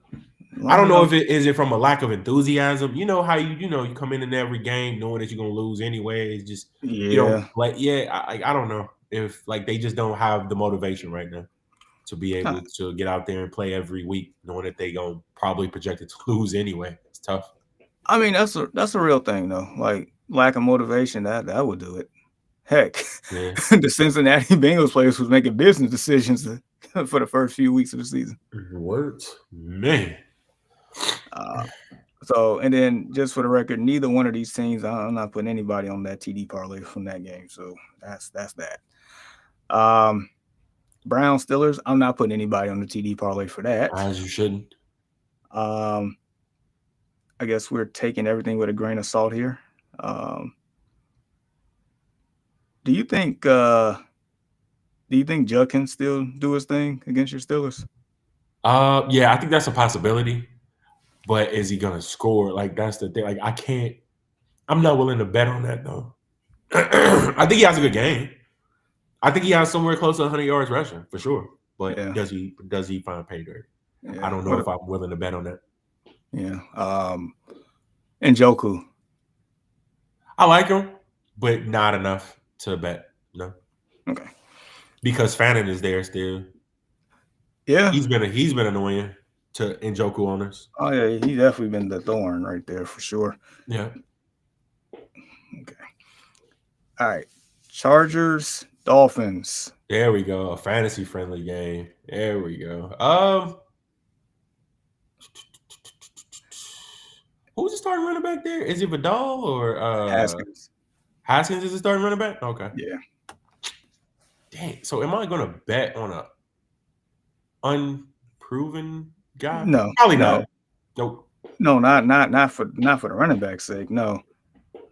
I don't know if it is from a lack of enthusiasm. You know how you come in every game knowing that you're gonna lose anyway. It's just you don't like. Yeah, I don't know if like they just don't have the motivation right now to be able to get out there and play every week, knowing that they gonna probably projected to lose anyway. It's tough. I mean, that's a real thing though. Like lack of motivation, that would do it. Heck, the Cincinnati Bengals players was making business decisions for the first few weeks of the season. What man? So, and then just for the record, neither one of these teams, I'm not putting anybody on that TD parlay from that game. So that's that. Brown Steelers, I'm not putting anybody on the TD parlay for that. As you shouldn't. I guess we're taking everything with a grain of salt here. Do you think Judd can still do his thing against your Steelers? Yeah, I think that's a possibility. But is he gonna score? Like that's the thing. Like I'm not willing to bet on that though. I think he has a good game. I think he has somewhere close to 100 yards rushing for sure. But does he find pay dirt? Yeah. I don't know if I'm willing to bet on that. Yeah. And Njoku. I like him, but not enough to bet. No. Okay. Because Fannin is there still. Yeah. He's been annoying to Njoku owners. Oh yeah, he's definitely been the thorn right there for sure. Yeah. Okay. All right. Chargers, Dolphins. There we go. A fantasy friendly game. There we go. Who's the starting running back there? Is it Vidal or Haskins? Haskins is the starting running back? Okay. Yeah. Dang. So am I gonna bet on a unproven guy? No. Probably not. Nope. No, not for the running back's sake, no.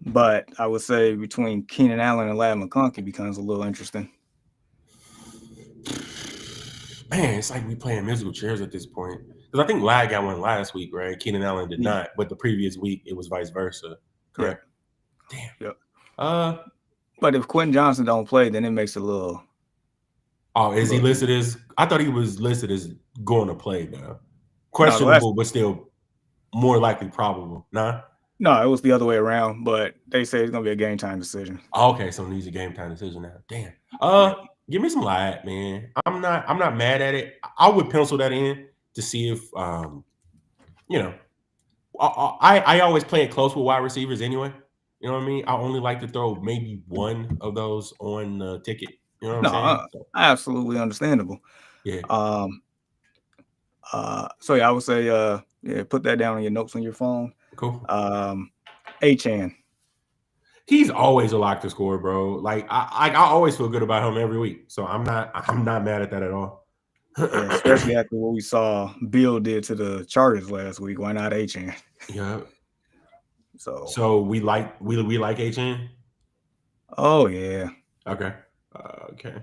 But I would say between Keenan Allen and Ladd McConkey becomes a little interesting. Man, it's like we playing musical chairs at this point. Because I think Lad got one last week, right? Keenan Allen did not, but the previous week it was vice versa. Correct? Yeah. Damn. Yep. But if Quentin Johnson don't play, then it makes it a little. Oh, is he listed as? I thought he was listed as going to play now. Questionable, but still more likely probable. Nah. No, it was the other way around, but they say it's gonna be a game time decision. Oh, okay, so it needs a game time decision now. Damn. Give me some light, man. I'm not mad at it. I would pencil that in to see if you know. I always play it close with wide receivers anyway. You know what I mean? I only like to throw maybe one of those on the ticket. You know what I'm saying? So, absolutely understandable. Yeah. So yeah, I would say yeah, put that down on your notes on your phone. Cool. Achane. He's always a lock to score, bro. Like I always feel good about him every week. So I'm not mad at that at all. Yeah, especially after what we saw Bill did to the Chargers last week. Why not Achane? Yeah. So we like Achane? Oh yeah. Okay. Okay.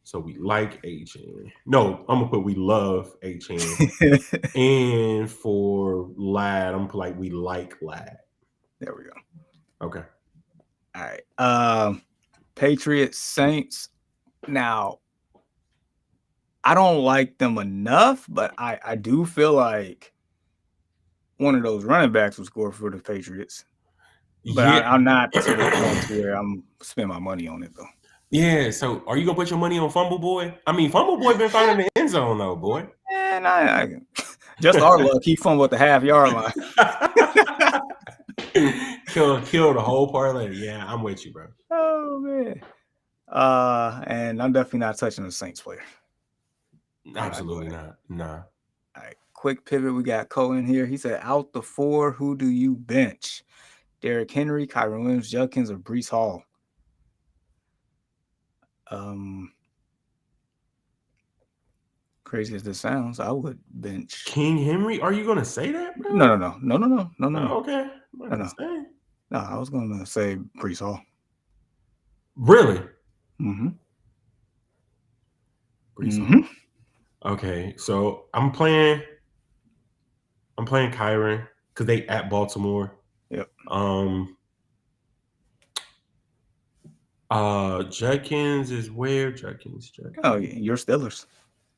So we like Achane. No, I'm gonna put we love Achane. And for Lad, I'm gonna put like we like Lad. There we go. Okay. All right. Patriots, Saints. Now, I don't like them enough, but I do feel like one of those running backs will score for the Patriots. But yeah. I'm not to the point where I'm spending my money on it though. Yeah. So are you gonna put your money on Fumble Boy? I mean, Fumble Boy been finding the end zone though, boy. And I just our luck. He fumbled at the half-yard line. kill the whole parlay. Yeah, I'm with you, bro. Oh man. And I'm definitely not touching the Saints player. Absolutely not. Nah. All right, quick pivot. We got Cole in here. He said, out the four, who do you bench? Derrick Henry, Kyron Williams, Judkins, or Breece Hall? Crazy as this sounds, I would bench King Henry. Are you gonna say that, bro? No. Oh, okay. No, I was gonna say Breece Hall. Really? Mm-hmm. Breece Hall. Okay, so I'm playing Kyron because they at Baltimore. Yep. Judkins is where? Judkins. Oh, yeah, your Steelers.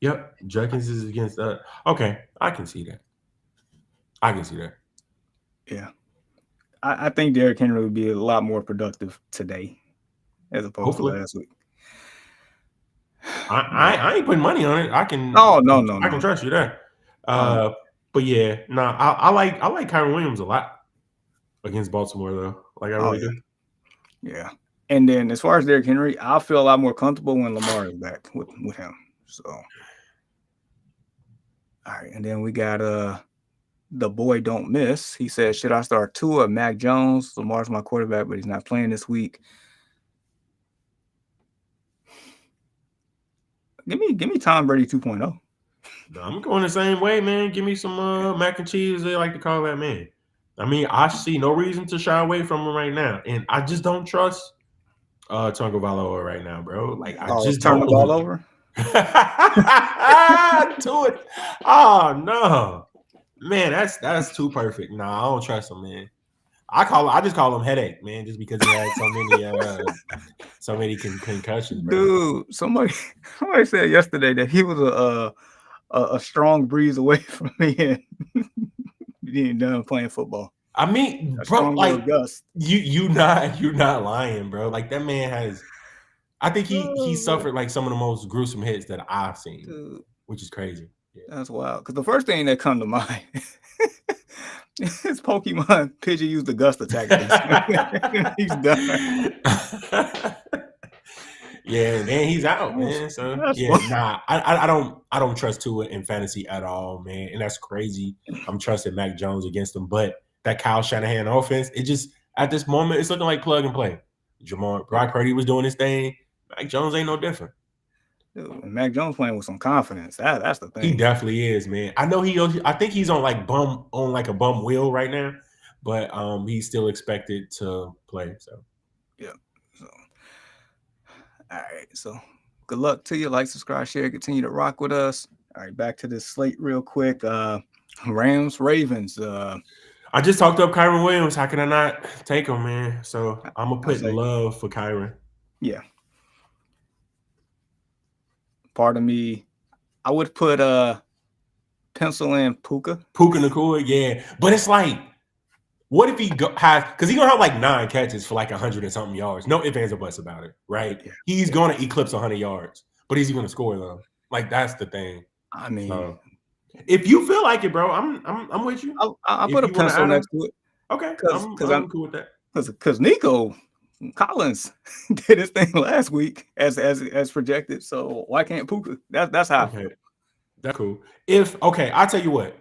Yep, Judkins is against that. Okay, I can see that. Yeah. I think Derrick Henry would be a lot more productive today as opposed to last week. I ain't putting money on it. I can. Oh no. I can trust you there. But yeah, I like Kyron Williams a lot against Baltimore though. Like I really do. Yeah. And then as far as Derrick Henry, I feel a lot more comfortable when Lamar is back with him. So all right, and then we got the boy don't miss. He said, should I start Tua, Mac Jones? Lamar's my quarterback, but he's not playing this week. Give me Tom Brady 2.0. I'm going the same way, man. Give me some mac and cheese, they like to call that, man. I mean, I see no reason to shy away from him right now. And I just don't trust Tonga Valoa right now, bro. Like I just turn the ball over. To it. Oh no. Man, that's too perfect. Nah, I don't trust him, man. I just call him headache, man, just because he had so many concussions, bro. Dude, somebody said yesterday that he was a strong breeze away from being done playing football. I mean, bro, like you're not lying, bro. Like that man has. I think he suffered like some of the most gruesome hits that I've seen, dude, which is crazy. Yeah. That's wild. Because the first thing that come to mind is Pokemon Pidgey used the gust attack. He's done. Yeah, man, he's out, man. So I don't trust Tua in fantasy at all, man. And that's crazy. I'm trusting Mac Jones against him, but that Kyle Shanahan offense, it just at this moment it's looking like plug and play. Brock Purdy was doing his thing. Mac Jones ain't no different. Dude, Mac Jones playing with some confidence. That's the thing. He definitely is, man. I know I think he's on a bum wheel right now, but he's still expected to play. So yeah. So all right. So good luck to you. Like, subscribe, share, continue to rock with us. All right, back to this slate real quick. Rams, Ravens. I just talked up Kyron Williams. How can I not take him, man? So I'm gonna I'll put say, love for Kyron. yeah. Pardon me. I would put pencil in Puka. Puka Nacua, yeah. But it's like, what if he has, because he's gonna have like 9 catches for like 100 and something yards. No ifs, ands, or buts about it, right? Yeah. He's gonna eclipse 100 yards, but is he gonna score though? Like, that's the thing. I mean, So, if you feel like it, bro, I'm with you. I'll put a pencil next to it. Okay, I'm cool with that. Because Nico Collins did his thing last week as projected. So why can't Puka? That's how I feel. That's cool. I'll tell you what.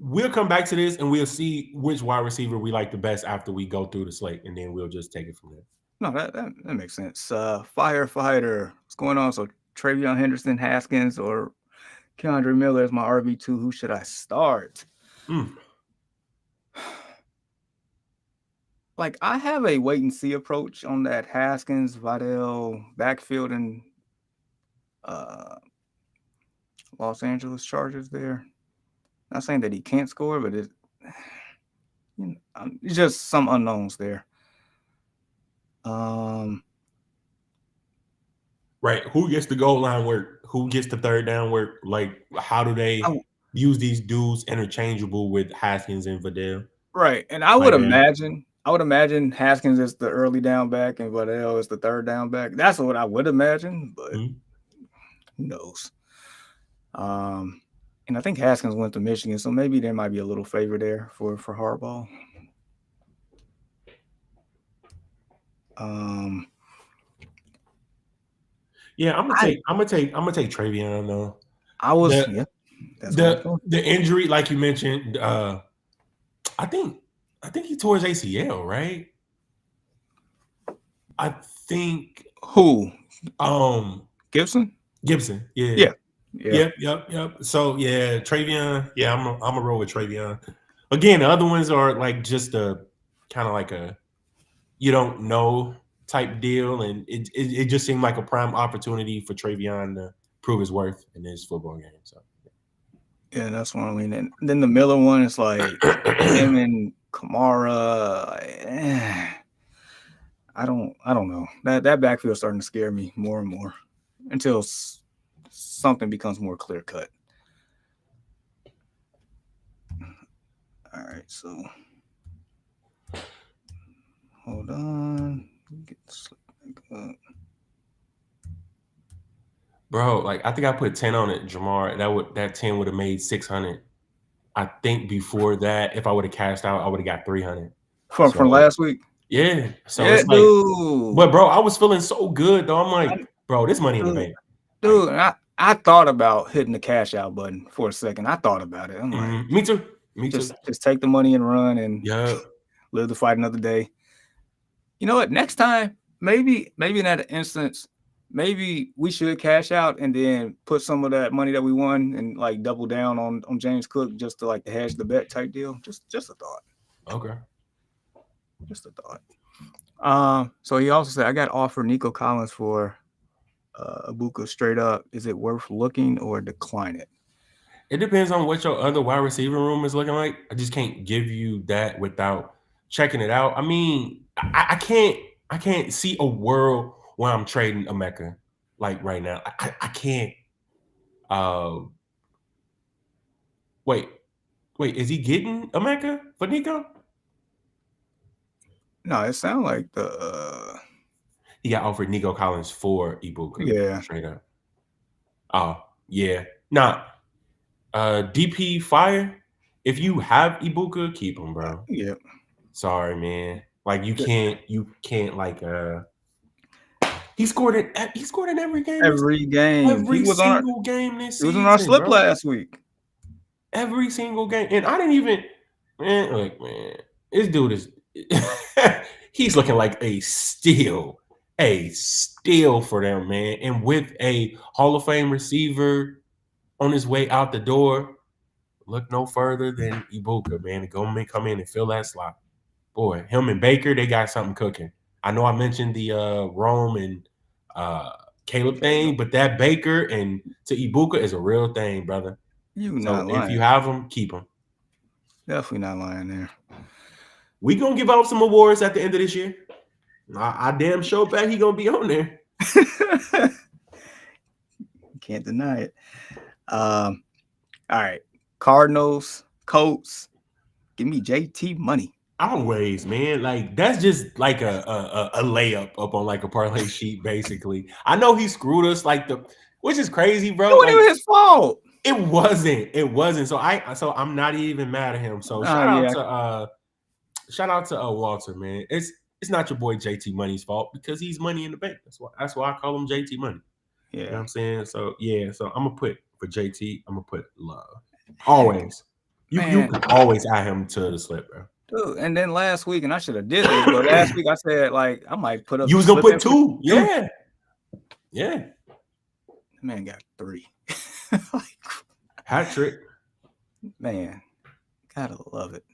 We'll come back to this and we'll see which wide receiver we like the best after we go through the slate, and then we'll just take it from there. No, that makes sense. Firefighter, what's going on? So Travion Henderson, Haskins, or Keandre Miller is my RB2. Who should I start? Like, I have a wait and see approach on that Haskins, Vidal backfield and Los Angeles Chargers there. Not saying that he can't score, but it's just some unknowns there. Right. Who gets the goal line work? Who gets the third down work? Like, how do they use these dudes interchangeable with Haskins and Vidal? Right. And I would imagine Haskins is the early down back and Vidal is the third down back. That's what I would imagine, but who knows? And I think Haskins went to Michigan, so maybe there might be a little favor there for Harbaugh. Yeah, I'm gonna take Travion though. The injury, like you mentioned, I think he tore his ACL, right? I think who? Gibson, yeah. Yep. So yeah, Travion, yeah, I'm a roll with Travion. Again, the other ones are like just a kind of like a you don't know type deal, and it just seemed like a prime opportunity for Travion to prove his worth in this football game. So yeah, that's what I mean. And then the Miller one is like him and Kamara. I don't know. That backfield is starting to scare me more and more until something becomes more clear cut. All right, so hold on. Get the slip back up. Bro, like I think I put 10 on it, Jamar. That 10 would have made 600. I think before that, if I would have cashed out, I would have got 300 from last week. Yeah, so it's like, dude. But bro, I was feeling so good though. I'm like, bro, this money in the bank, dude. I thought about hitting the cash out button for a second. I thought about it. I'm like, me too. Just take the money and run and live to fight another day. You know what? Next time, maybe in that instance, maybe we should cash out and then put some of that money that we won and like double down on James Cook just to like hedge the bet type deal. Just a thought. Okay. Just a thought. So he also said, I got offered Nico Collins for Ibuka straight up. Is it worth looking or decline it? It depends on what your other wide receiver room is looking like. I just can't give you that without checking it out. I mean, I can't see a world where I'm trading Emeka like right now. I can't. Wait, is he getting Emeka for Nico? No, it sounds like he got offered Nico Collins for Ibuka. Yeah, straight up. Oh yeah, nah. DP fire. If you have Ibuka, keep him, bro. Yeah. Sorry, man. Like you can't like he scored in every game. Every single game this season. He was in our slip last week. Every single game. And I didn't even man, this dude is he's looking like a steal for them, man. And with a Hall of Fame receiver on his way out the door, look no further than Ibuka, man. To come in and fill that slot. Boy, him and Baker, they got something cooking. I know I mentioned the Rome and Caleb thing, but that Baker and to Ibuka is a real thing, brother. You So not lying. if you have them, keep them. Definitely not lying there. We gonna give out some awards at the end of this year. I damn sure bet he gonna be on there. Can't deny it. All right. Cardinals, Colts. Give me JT money. Always, man. Like that's just like a layup up on like a parlay sheet, basically. I know he screwed us, which is crazy, bro. It wasn't even his fault. It wasn't. So I'm not even mad at him. So shout out to Walter, man. It's not your boy JT Money's fault because he's money in the bank. That's why I call him JT Money. Yeah. You know what I'm saying? So yeah, so I'm gonna put for JT, I'm gonna put love. Always. You can always add him to the slip, bro. Dude, and then last week, and I should have did this, but last week I said like I might put up. You was gonna put 2, yeah. Man got 3. Hat trick. Man, gotta love it.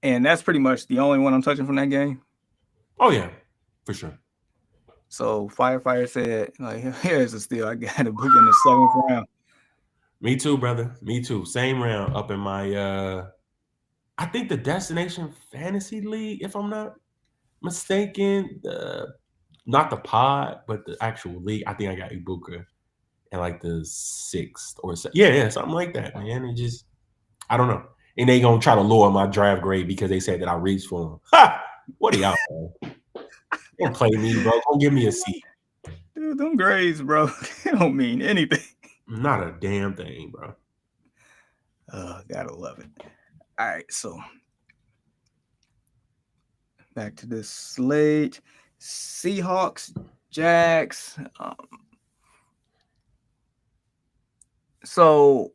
And that's pretty much the only one I'm touching from that game. Oh yeah, for sure. So Firefighter said, like, here's a steal. I got a book in the 7th round. Me too, brother. Me too. Same round up in my I think the Destination Fantasy League, if I'm not mistaken. Not the pod, but the actual league. I think I got Ibuka in like the 6th or 7th. Yeah, something like that, man. It just, I don't know. And they gonna try to lower my draft grade because they said that I reached for them. Ha! What are y'all, man? Don't play me, bro. Don't give me a C. Dude, them grades, bro, they don't mean anything. Not a damn thing, bro. Gotta love it. All right, so back to this slate. Seahawks, Jags. So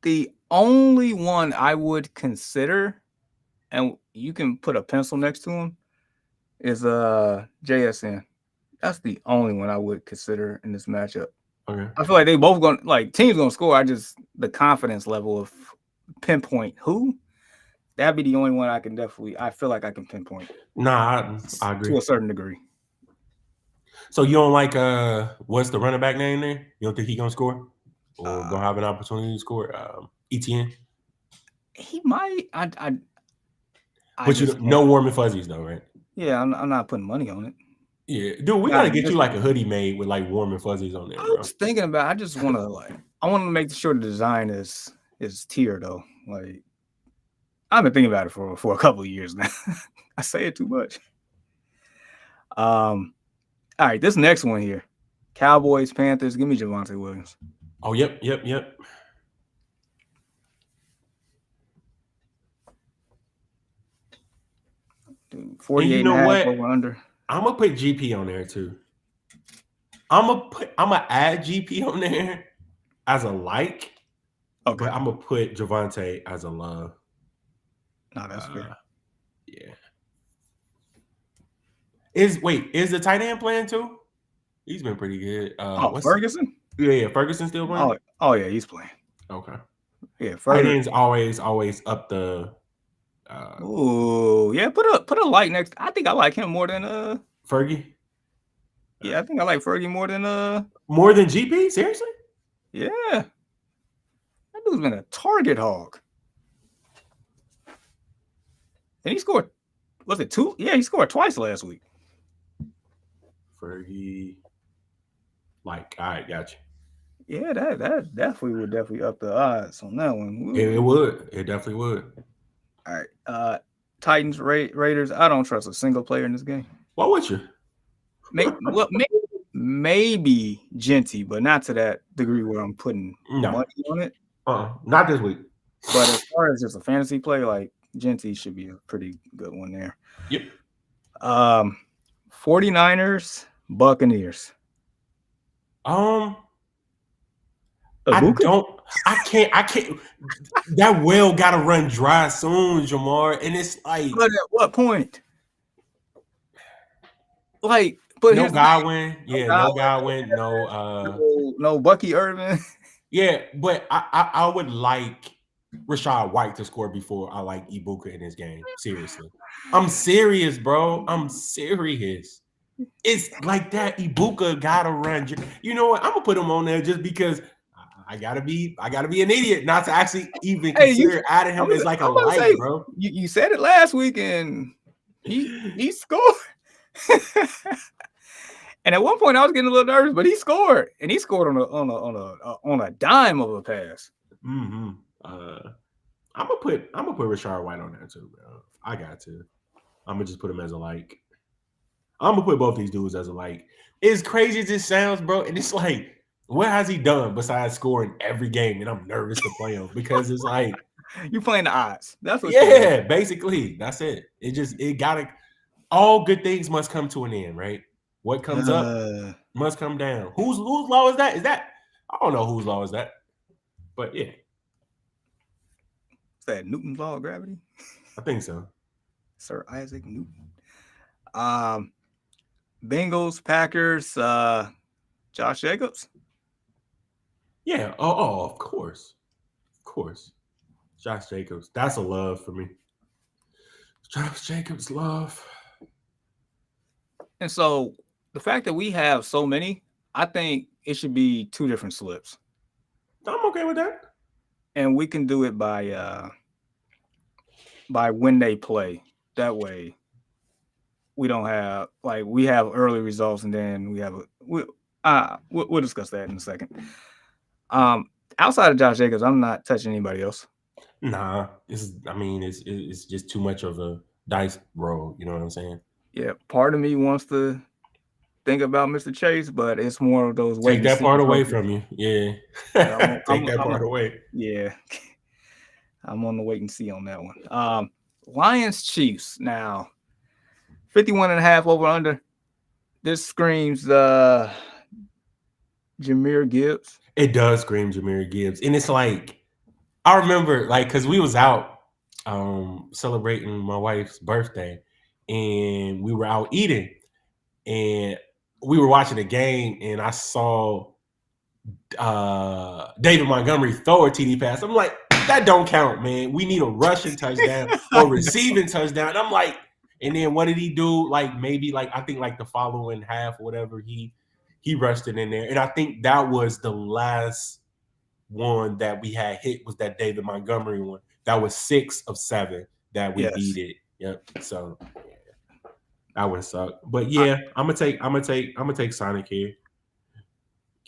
the only one I would consider, and you can put a pencil next to him, is JSN. That's the only one I would consider in this matchup. Okay. I feel like they both gonna teams gonna score. The confidence level of pinpoint who. That'd be the only one I feel like I can pinpoint. Nah, I agree. To a certain degree. So you don't like what's the running back name there? You don't think he gonna score? Or gonna have an opportunity to score? ETN? He might. But you no warm and fuzzies though, right? Yeah, I'm not putting money on it. Yeah, dude, we gotta get you like a hoodie made with like warm and fuzzies on there. I was thinking about. I just want to I want to make sure the design is tier though. Like I've been thinking about it for a couple of years now. I say it too much. All right, this next one here, Cowboys, Panthers. Give me Javonte Williams. Oh, yep. Dude, 48 you know and a what? half over under. I'm gonna put GP on there too. I'm gonna add GP on there as a like. Okay. But I'm gonna put Javonte as a love. No, that's fair. Yeah. Is the tight end playing too? He's been pretty good. Ferguson? Yeah, Ferguson still playing? Oh yeah, he's playing. Okay. Yeah, tight end's always up the yeah, put a like next. I think I like him more than Fergie. Yeah, I think I like Fergie more than GP? Seriously? Yeah. That dude's been a target hog. And he scored, was it 2? Yeah, he scored twice last week. Fergie. Like, all right, gotcha. Yeah, that definitely would up the odds on that one. It would. It definitely would. All right. Titans, Raiders. I don't trust a single player in this game. Why would you? Maybe Genty, but not to that degree where I'm putting money on it. Not this week. But as far as just a fantasy play, like Genty should be a pretty good one there. Yep. 49ers, Buccaneers. I can't. That well gotta run dry soon, Jamar. And it's like, but at what point? Like, but no Godwin, no Godwin, no Bucky Irving. Yeah, but I would like Rashad White to score before I like Ibuka in this game. Seriously, I'm serious, bro. I'm serious. It's like that. Ibuka gotta run. You know what? I'm gonna put him on there just because I gotta be an idiot not to actually even Hey, consider adding him as like a I'm about to light, say bro. you said it last week, and he scored. And at one point, I was getting a little nervous, but he scored, and he scored on a dime of a pass. Mm-hmm. I'm gonna put Rashard White on there too, bro. I got to. I'm gonna just put him as a like. I'm gonna put both these dudes as a like. As crazy as it sounds, bro, and it's like, what has he done besides scoring every game? And I'm nervous to play him because it's like you playing the odds. That's what. Yeah, basically, that's it. It gotta. All good things must come to an end, right? What comes up must come down. Whose law is that? Is that I don't know whose law is that, but yeah, Is that Newton's law of gravity? I think so. Sir Isaac Newton. Bengals, Packers, Josh Jacobs. Yeah. Oh, of course, Josh Jacobs. That's a love for me. Josh Jacobs love. And so the fact that we have so many, I think it should be 2 different slips. I'm okay with that. And we can do it by when they play. That way we don't have we have early results, and then we have we'll discuss that in a second. Outside of Josh Jacobs, I'm not touching anybody else. Nah, it's just too much of a dice roll. You know what I'm saying? Yeah, part of me wants to think about Mr. Chase, but it's more of those take that part away from you. Yeah, take that part away. Yeah, I'm on the wait and see on that one. Lions Chiefs now 51.5 over under. This screams Jahmyr Gibbs. It does scream Jahmyr Gibbs, and it's like I remember because we was out celebrating my wife's birthday, and we were out eating, and we were watching the game, and I saw David Montgomery throw a TD pass. I'm like, that don't count, man. We need a rushing touchdown or receiving touchdown. And I'm like, and then what did he do? Maybe I think the following half or whatever, he rushed it in there. And I think that was the last one that we had hit was that David Montgomery one. That was 6 of 7 that we beat it. Yep. So that would suck. But yeah, I'm gonna take Sonic here.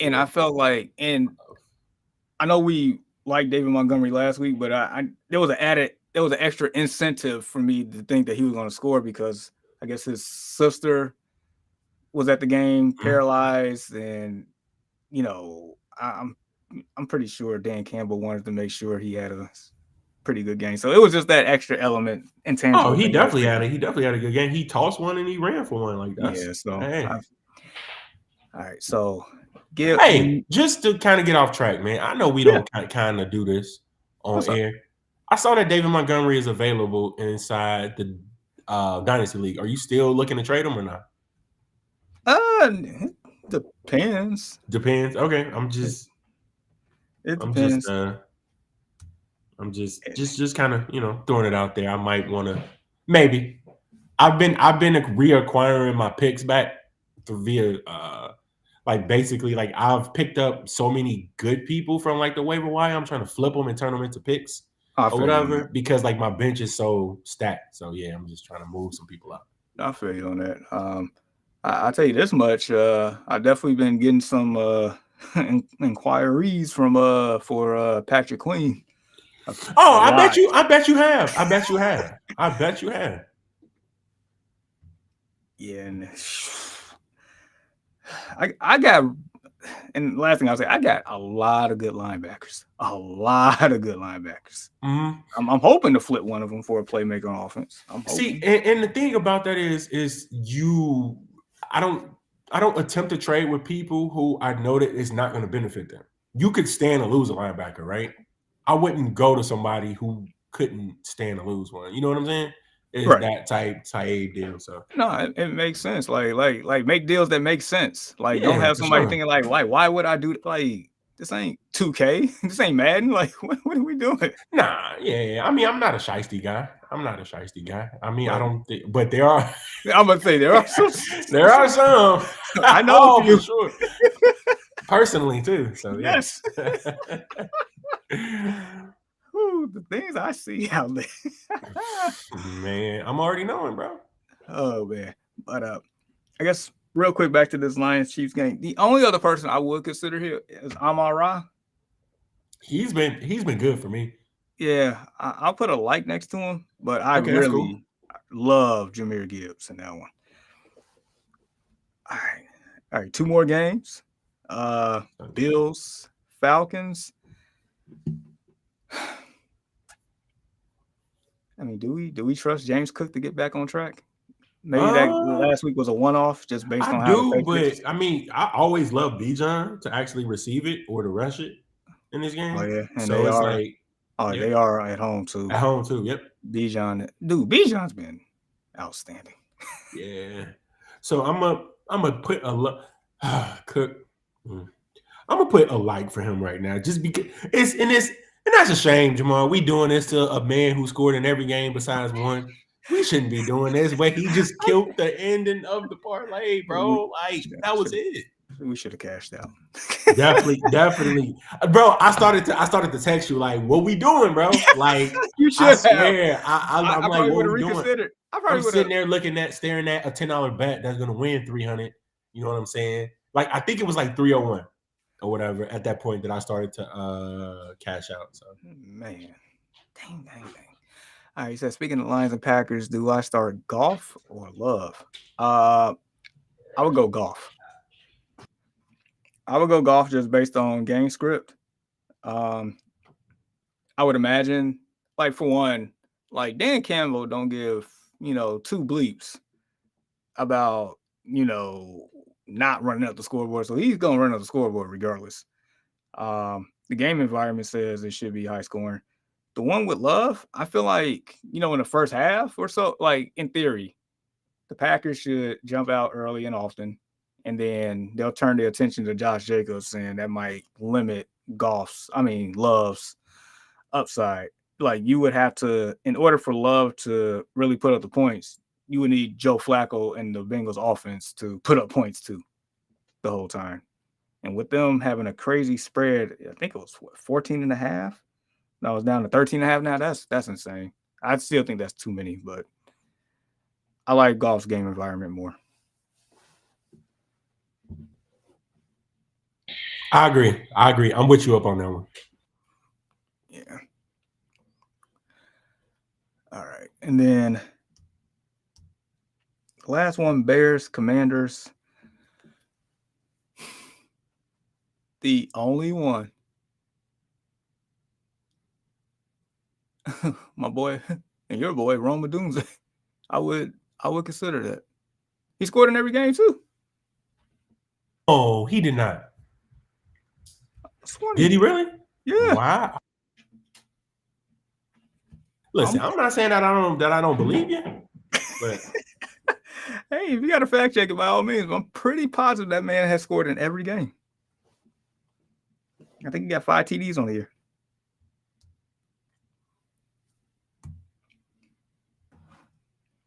And I felt and I know we liked David Montgomery last week, but there was an extra incentive for me to think that he was going to score because I guess his sister was at the game paralyzed, and I'm pretty sure Dan Campbell wanted to make sure he had a pretty good game. So it was just that extra element intangible. Oh, he definitely had a good game. He tossed one and he ran for one like that. Yeah. So all right. So just to kind of get off track, man. I know we don't kind of do this on air. I saw that David Montgomery is available inside the Dynasty League. Are you still looking to trade him or not? Depends. Okay. I'm just kind of, throwing it out there. I might want to maybe. I've been reacquiring my picks back via basically I've picked up so many good people from the waiver wire. I'm trying to flip them and turn them into picks or whatever because my bench is so stacked. So yeah, I'm just trying to move some people out. I feel you on that. I'll tell you this much. I've definitely been getting some inquiries for Patrick Queen. I bet you have. Yeah, and I got, and last thing I'll say, I got a lot of good linebackers. Mm-hmm. I'm hoping to flip one of them for a playmaker on offense. See, and the thing about that is I don't attempt to trade with people who I know that it's not going to benefit them. You could stand to lose a linebacker, right? I wouldn't go to somebody who couldn't stand to lose one. You know what I'm saying? It's that type deal. So no, it makes sense. Like make deals that make sense. Don't have somebody thinking why would I do This ain't 2K. This ain't Madden. Like, what are we doing? Nah, yeah. I mean, I'm not a shiesty guy. I mean, I But don't think, but there are I'm gonna say there are some. there are some. I know a Oh, few. for sure. Personally, too. So yeah. Yes. Ooh, the things I see out there. Man, I'm already knowing, bro. Oh man. But I guess real quick back to this Lions Chiefs game. The only other person I would consider here is Amon-Ra. He's been good for me. Yeah, I'll put a like next to him, but I Okay, that's really cool. love Jahmyr Gibbs in that one. All right, two more games. Bills, Falcons. I mean, do we trust James Cook to get back on track? Maybe that last week was a one-off just based I on how the do, Patriots. but I mean, I always love Bijan to actually receive it or to rush it in this game. Oh yeah, and So it's like, yeah, they are at home too. At home too. Yep. Bijan's been outstanding. Yeah. So I'm gonna put Cook. I'm gonna put a like for him right now, just because and that's a shame, Jamal. We doing this to a man who scored in every game besides one. We shouldn't be doing this, but he just killed the ending of the parlay, bro. Like that was it. We should have cashed out. Definitely, bro. I started to text you like, "What we doing, bro?" Like, you should. I swear, I'm like, "What we doing?" I'm sitting there staring at a $10 bet that's gonna win 300. You know what I'm saying? Like, I think it was like 301 or whatever at that point that I started to cash out. So, man, dang. All right, he said, speaking of Lions and Packers, do I start Goff or Love? I would go Goff. I would go Goff just based on game script. I would imagine, like, for one, like Dan Campbell don't give, two bleeps about, not running up the scoreboard. So he's going to run up the scoreboard regardless. The game environment says it should be high scoring. The one with Love, I feel like, in the first half or so, like in theory, the Packers should jump out early and often, and then they'll turn their attention to Josh Jacobs, and that might limit Love's upside. Like you would have to, in order for Love to really put up the points, you would need Joe Flacco and the Bengals offense to put up points too the whole time. And with them having a crazy spread, I think it was 14 and a half. No, it's down to 13 and a half now. That's insane. I still think that's too many, but I like Goff's game environment more. I agree. I'm with you up on that one. Yeah. All right. And then the last one, Bears, Commanders. The only one. My boy and your boy, Roma Dunze. I would consider that. He scored in every game too. Oh, he did not. Funny. Did he really? Yeah. Wow. Listen, I'm not saying that I don't believe you, but hey, if you got to fact check it by all means, I'm pretty positive that man has scored in every game. I think he got 5 TDs on the year.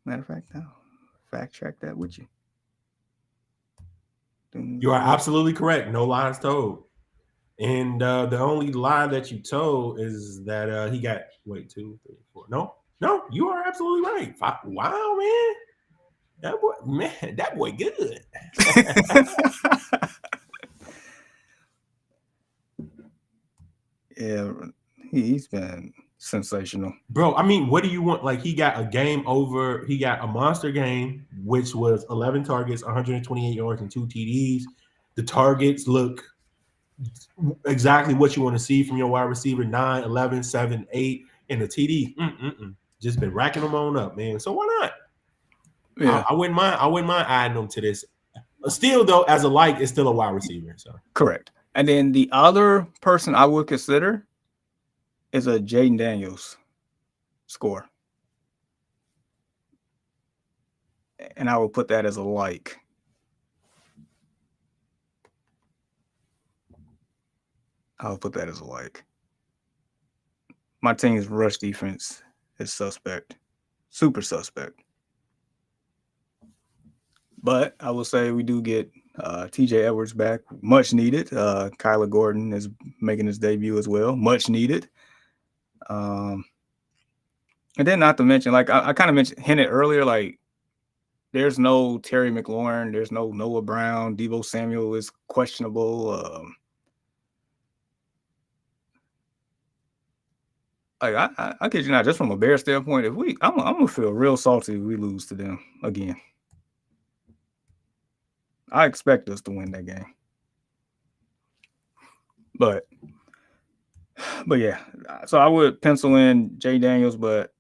Matter of fact, no. Fact check that with you. You are absolutely correct. No lies told. And the only lie that you told is that he got 2, 3, 4. No, you are absolutely right. Wow, man. That boy good. Yeah, he's been sensational. Bro, I mean, what do you want? Like, he got a game over. He got a monster game, which was 11 targets, 128 yards, and 2 TDs. The targets look exactly what you want to see from your wide receiver, 9, 11, 7, 8, and the TD. Just been racking them on up, man. So why not? Yeah. I wouldn't mind adding them to this. Still, though, as a like, it's still a wide receiver. So correct. And then the other person I would consider is a Jaden Daniels score. And I would put that as a like. I'll put that as a like. My team's rush defense is suspect, super suspect. But I will say we do get TJ Edwards back, much needed. Kyler Gordon is making his debut as well, much needed. And then not to mention, like I kind of hinted earlier, like there's no Terry McLaurin, there's no Noah Brown, Deebo Samuel is questionable. Like I kid you not, just from a Bear standpoint, if I'm gonna feel real salty if we lose to them again. I expect us to win that game. But yeah, so I would pencil in Jay Daniels, but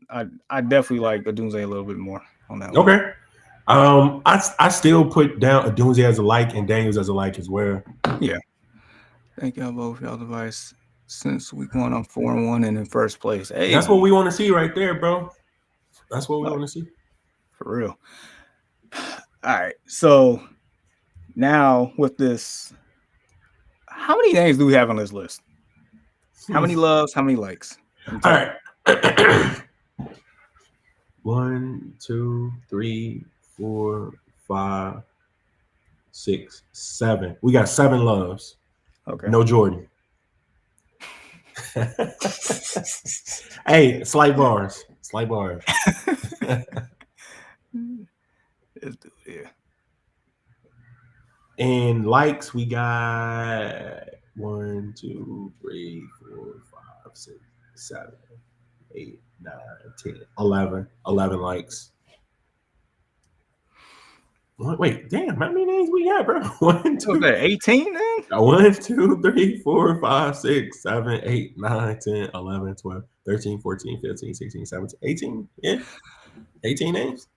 I definitely like Odunze a little bit more on that one. Okay. I still put down Odunze as a like and Daniels as a like as well. Yeah. Thank y'all both for y'all advice. Since week 1, I'm 4-1 and in first place. Hey, that's what we want to see right there, bro. That's what we want to see. For real. All right. So now with this, how many names do we have on this list? How many loves? How many likes? All right. 1, 2, 3, 4, 5, 6, 7. We got 7 loves. Okay. No Jordan. Hey, slight bars. Slight bars. Let's do it here. And likes, we got 1, 2, 3, 4, 5, 6, 7, 8, 9, 10, 11. 11 likes. Wait, damn, how many names we got, bro? 1, 2, 18 then? 1, 2, 3, 4, 5, 6, 7, 8, 9, 10, 11, 12, 13, 14, 15, 16, 17, 18. Yeah. 18 names.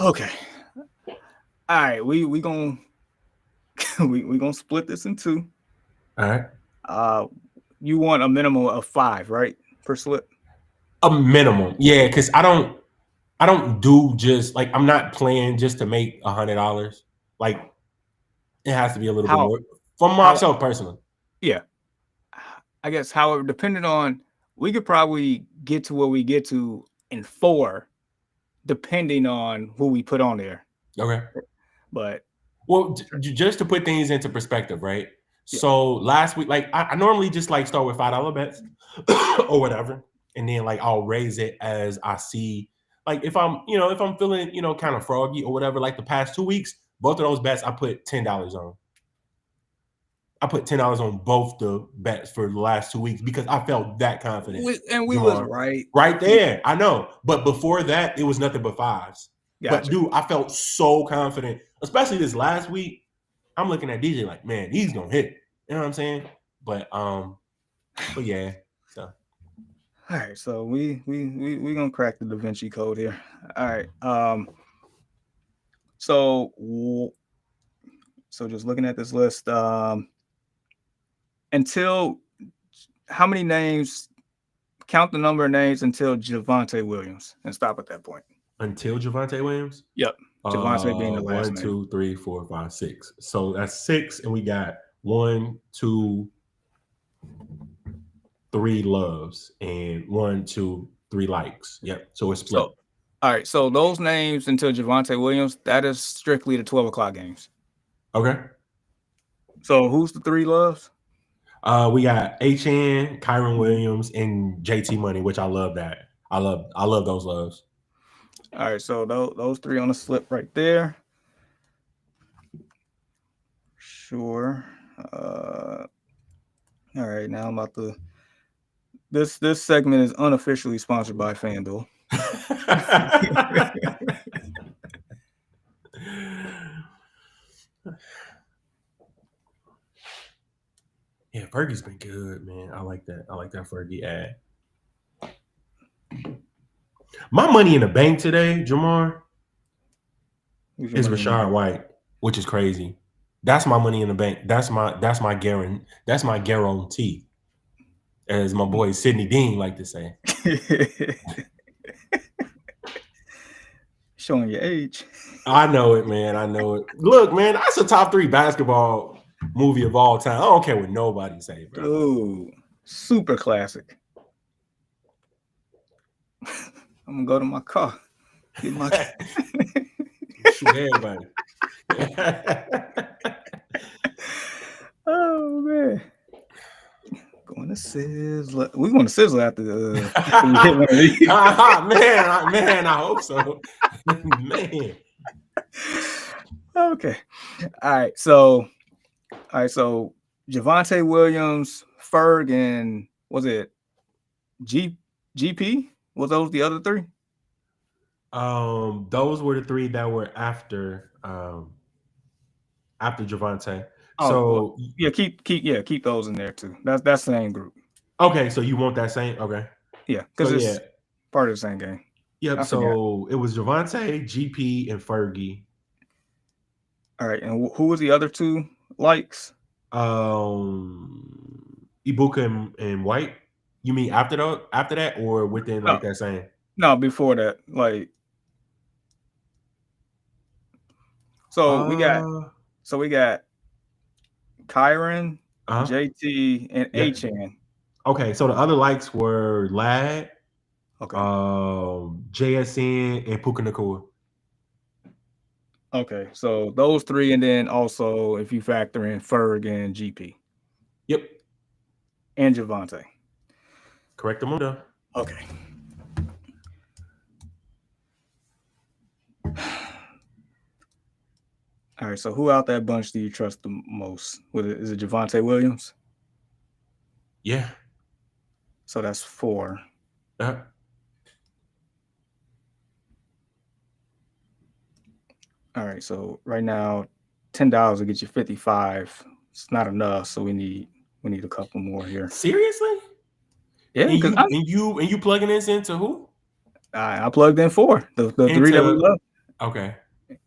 Okay. All right, we gonna we gonna split this in 2. All right. You want a minimum of 5, right? Per slip? A minimum. Yeah, because I don't do just like I'm not playing just to make $100. Like it has to be a little bit more for myself personally. Yeah. I guess however, depending on we could probably get to where we get to in 4, depending on who we put on there. Okay. But well, just to put things into perspective, right? Yeah. So last week, like I normally just like start with $5 bets or whatever, and then like I'll raise it as I see. Like if I'm feeling kind of froggy or whatever. Like the past 2 weeks, both of those bets I put $10 on. I put $10 on both the bets for the last 2 weeks because I felt that confident. We was right there. I know, but before that, it was nothing but 5s. Gotcha. But dude, I felt so confident, especially this last week. I'm looking at DJ like, man, he's gonna hit. You know what I'm saying? But yeah. So all right, so we gonna crack the Da Vinci Code here. All right. So just looking at this list, until how many names? Count the number of names until Javonte Williams and stop at that point. Until Javonte Williams? Yep. Javonte being the last 1, 2, 3, 4, 5, 6. So that's 6, and we got 1, 2, 3 loves and 1, 2, 3 likes. Yep. So it's split. So, all right. So those names until Javonte Williams, that is strictly the 12 o'clock games. Okay. So who's the 3 loves? We got HN, Kyron Williams, and JT Money, which I love that. I love those loves. All right, so those 3 on the slip right there. Sure. All right, now I'm about to. This segment is unofficially sponsored by FanDuel. Yeah, Fergie's been good, man. I like that. I like that Fergie ad. My money in the bank today, Jamar, is Rashad White, which is crazy. That's my money in the bank. That's my guarantee. As my boy Sidney Dean like to say. Showing your age. I know it, man. I know it. Look, man, that's a top 3 basketball movie of all time. I don't care what nobody say, bro. Dude, super classic. I'm gonna go to my car. Get my Shoot everybody. Oh man. Going to sizzle. We're going to sizzle after we hit one of these. man, I hope so. Man. Okay. All right. So Javonte Williams, Ferg, and was it GP? Was those the other three? Those were the three that were after Javonte. Oh, so well, yeah, keep those in there too. That's the same group. Okay, so you want that same? Okay. Yeah, because it's part of the same game. Yep. So it was Javonte, GP, and Fergie. All right, and who was the other two likes? Ibuka and White. You mean after that, or within like that same? No, before that. Like, so we got Kyron, JT, and Achan. Okay, so the other likes were Lad, okay, JSN, and Puka Nacua. Okay, so those three, and then also if you factor in Ferg and GP. Yep. And Javonte. Correct mundo. Okay. All right, so who out that bunch do you trust the most? Is it Javonte Williams? Yeah. So that's 4. Uh-huh. All right, so right now, $10 will get you 55. It's not enough, so we need a couple more here. Seriously? Yeah, and you plugging this into who? I plugged in 4, the three that we love. Okay.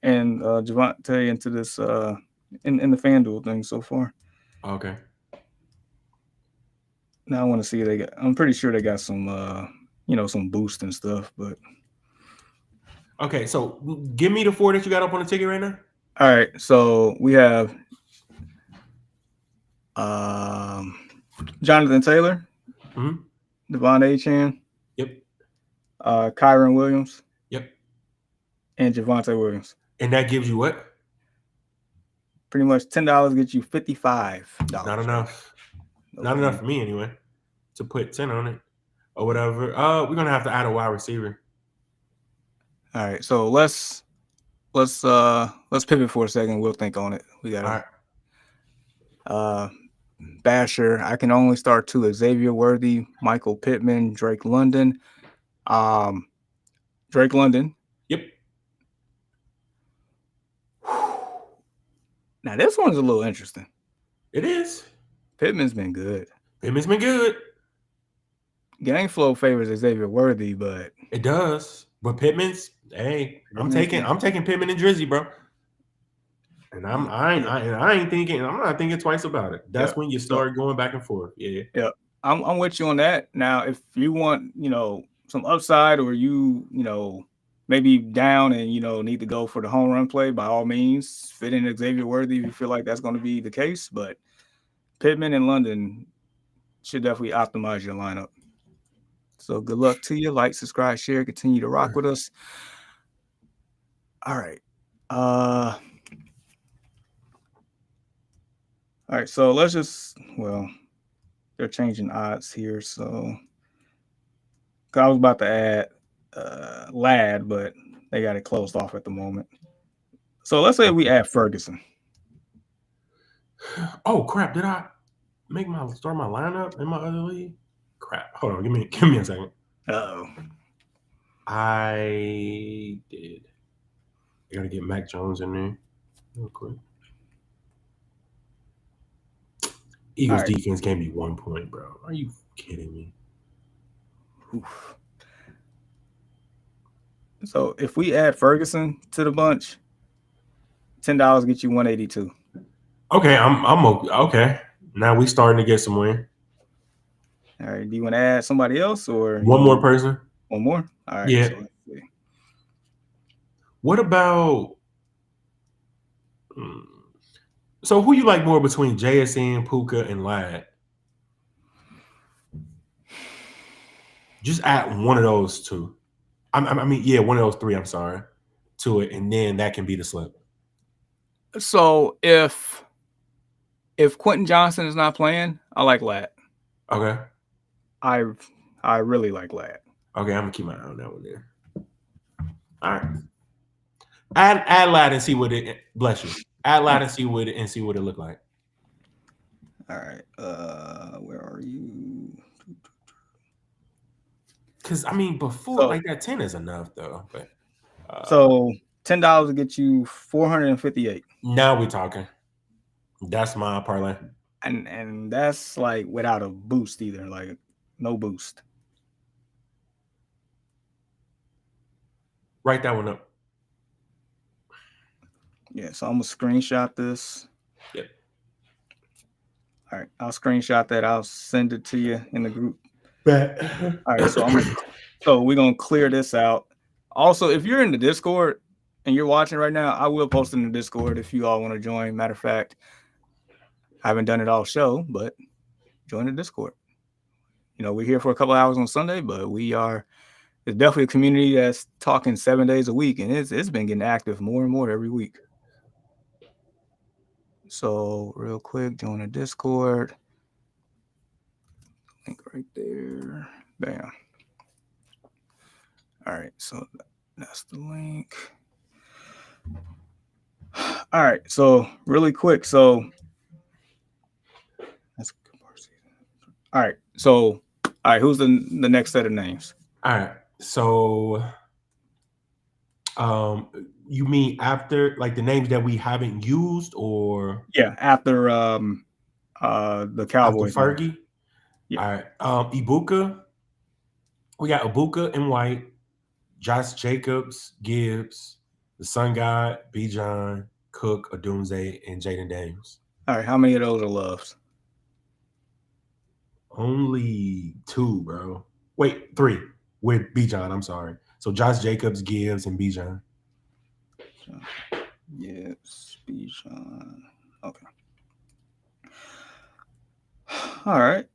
And Javonte into this in the FanDuel thing so far. Okay. Now I want to see I'm pretty sure they got some some boost and stuff, but okay, so give me the 4 that you got up on the ticket right now. All right, so we have Jonathan Taylor, Devon Achan, yep, Kyron Williams, yep, and Javonte Williams. And that gives you what? Pretty much $10 gets you $55. Not enough. Not enough for me anyway. To put 10 on it or whatever. We're gonna have to add a wide receiver. All right, so let's pivot for a second. We'll think on it. We got Basher. I can only start 2: Xavier Worthy, Michael Pittman, Drake London. Drake London. Yep. Now this one's a little interesting. It is. Pittman's been good. Gang flow favors Xavier Worthy, but it does. But Pittman's, hey, I'm taking Pittman and Drizzy, bro. And I'm not thinking twice about it. That's when you start going back and forth. Yeah. Yeah. I'm with you on that. Now, if you want, some upside, or you maybe down and need to go for the home run play, by all means, fit in Xavier Worthy if you feel like that's going to be the case. But Pittman and London should definitely optimize your lineup. So good luck to you. Like, subscribe, share, continue to rock with us. All right. All right, so they're changing odds here. So I was about to add Lad, but they got it closed off at the moment. So let's say we add Ferguson. Oh crap! Did I start my lineup in my other league? Crap! Hold on, give me a second. Uh-oh. I did. I gotta get Mac Jones in there real quick. Eagles defense gave me 1 point, bro. Are you kidding me? Oof. So if we add Ferguson to the bunch, $10 get you 182. Okay, I'm okay. Now we starting to get somewhere. All right. Do you want to add somebody else or one more person? One more? All right. Yeah. So let's see. What about So who you like more between JSN, Puka, and Lad? Just add one of those two. I mean, yeah, one of those three. I'm sorry, to it, and then that can be the slip. So if Quentin Johnson is not playing, I like Lat. Okay. I really like Lat. Okay, I'm gonna keep my eye on that one there. All right. Add Lad and see what it. Bless you. Add Lad and see what it look like. All right. Where are you? Because I mean, before like that 10 is enough though. But so $10 to get you 458. Now we're talking. That's my parlay. And that's like without a boost either, like no boost. Write that one up. Yeah, so I'm gonna screenshot this. Yep. All right, I'll screenshot that. I'll send it to you in the group. Bet. All right, so we're gonna clear this out. Also, if you're in the Discord and you're watching right now, I will post in the Discord if you all want to join. Matter of fact, I haven't done it all show, but join the Discord. You know, we're here for a couple hours on Sunday, but it's definitely a community that's talking 7 days a week, and it's been getting active more and more every week. So real quick, join the Discord. Link right there. Bam. All right, so that's the link. All right, so really quick, so that's all right. So all right, who's the next set of names? All right, so you mean after like the names that we haven't used, or yeah, after the Cowboys? After Fergie. Yeah. All right, Ibuka. We got Ibuka and White, Josh Jacobs, Gibbs, the Sun God, Bijan, Cook, Odunze, and Jaden Daniels. All right, how many of those are loves? Only 2, bro. Wait, 3 with Bijan. I'm sorry. So Josh Jacobs, Gibbs, and Bijan. Yes, Bijan. Okay. All right.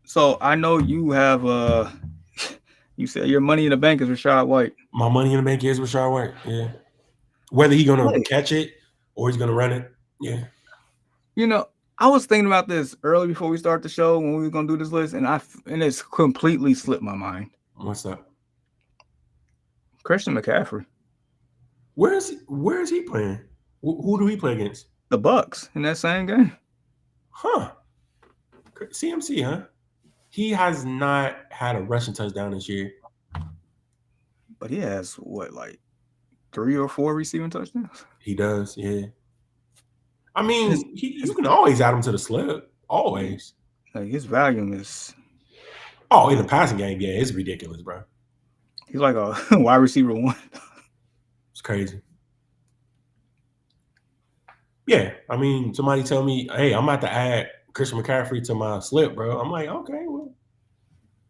So I know you have you said your money in the bank is Rachaad White. My money in the bank is Rachaad White. Yeah. Whether he's gonna catch it or he's gonna run it. Yeah. You know, I was thinking about this early before we start the show when we were gonna do this list, and it's completely slipped my mind. What's up? Christian McCaffrey. Where is he playing? Who do he play against? The Bucks in that same game. Huh. CMC, huh? He has not had a rushing touchdown this year. But he has what, like 3 or 4 receiving touchdowns? He does, yeah. I mean, you can always add him to the slip. Always. Like his volume is in the passing game, yeah, it's ridiculous, bro. He's like a wide receiver 1. It's crazy. Yeah, I mean, somebody tell me, hey, I'm about to add Christian McCaffrey to my slip, bro. I'm like, okay, well,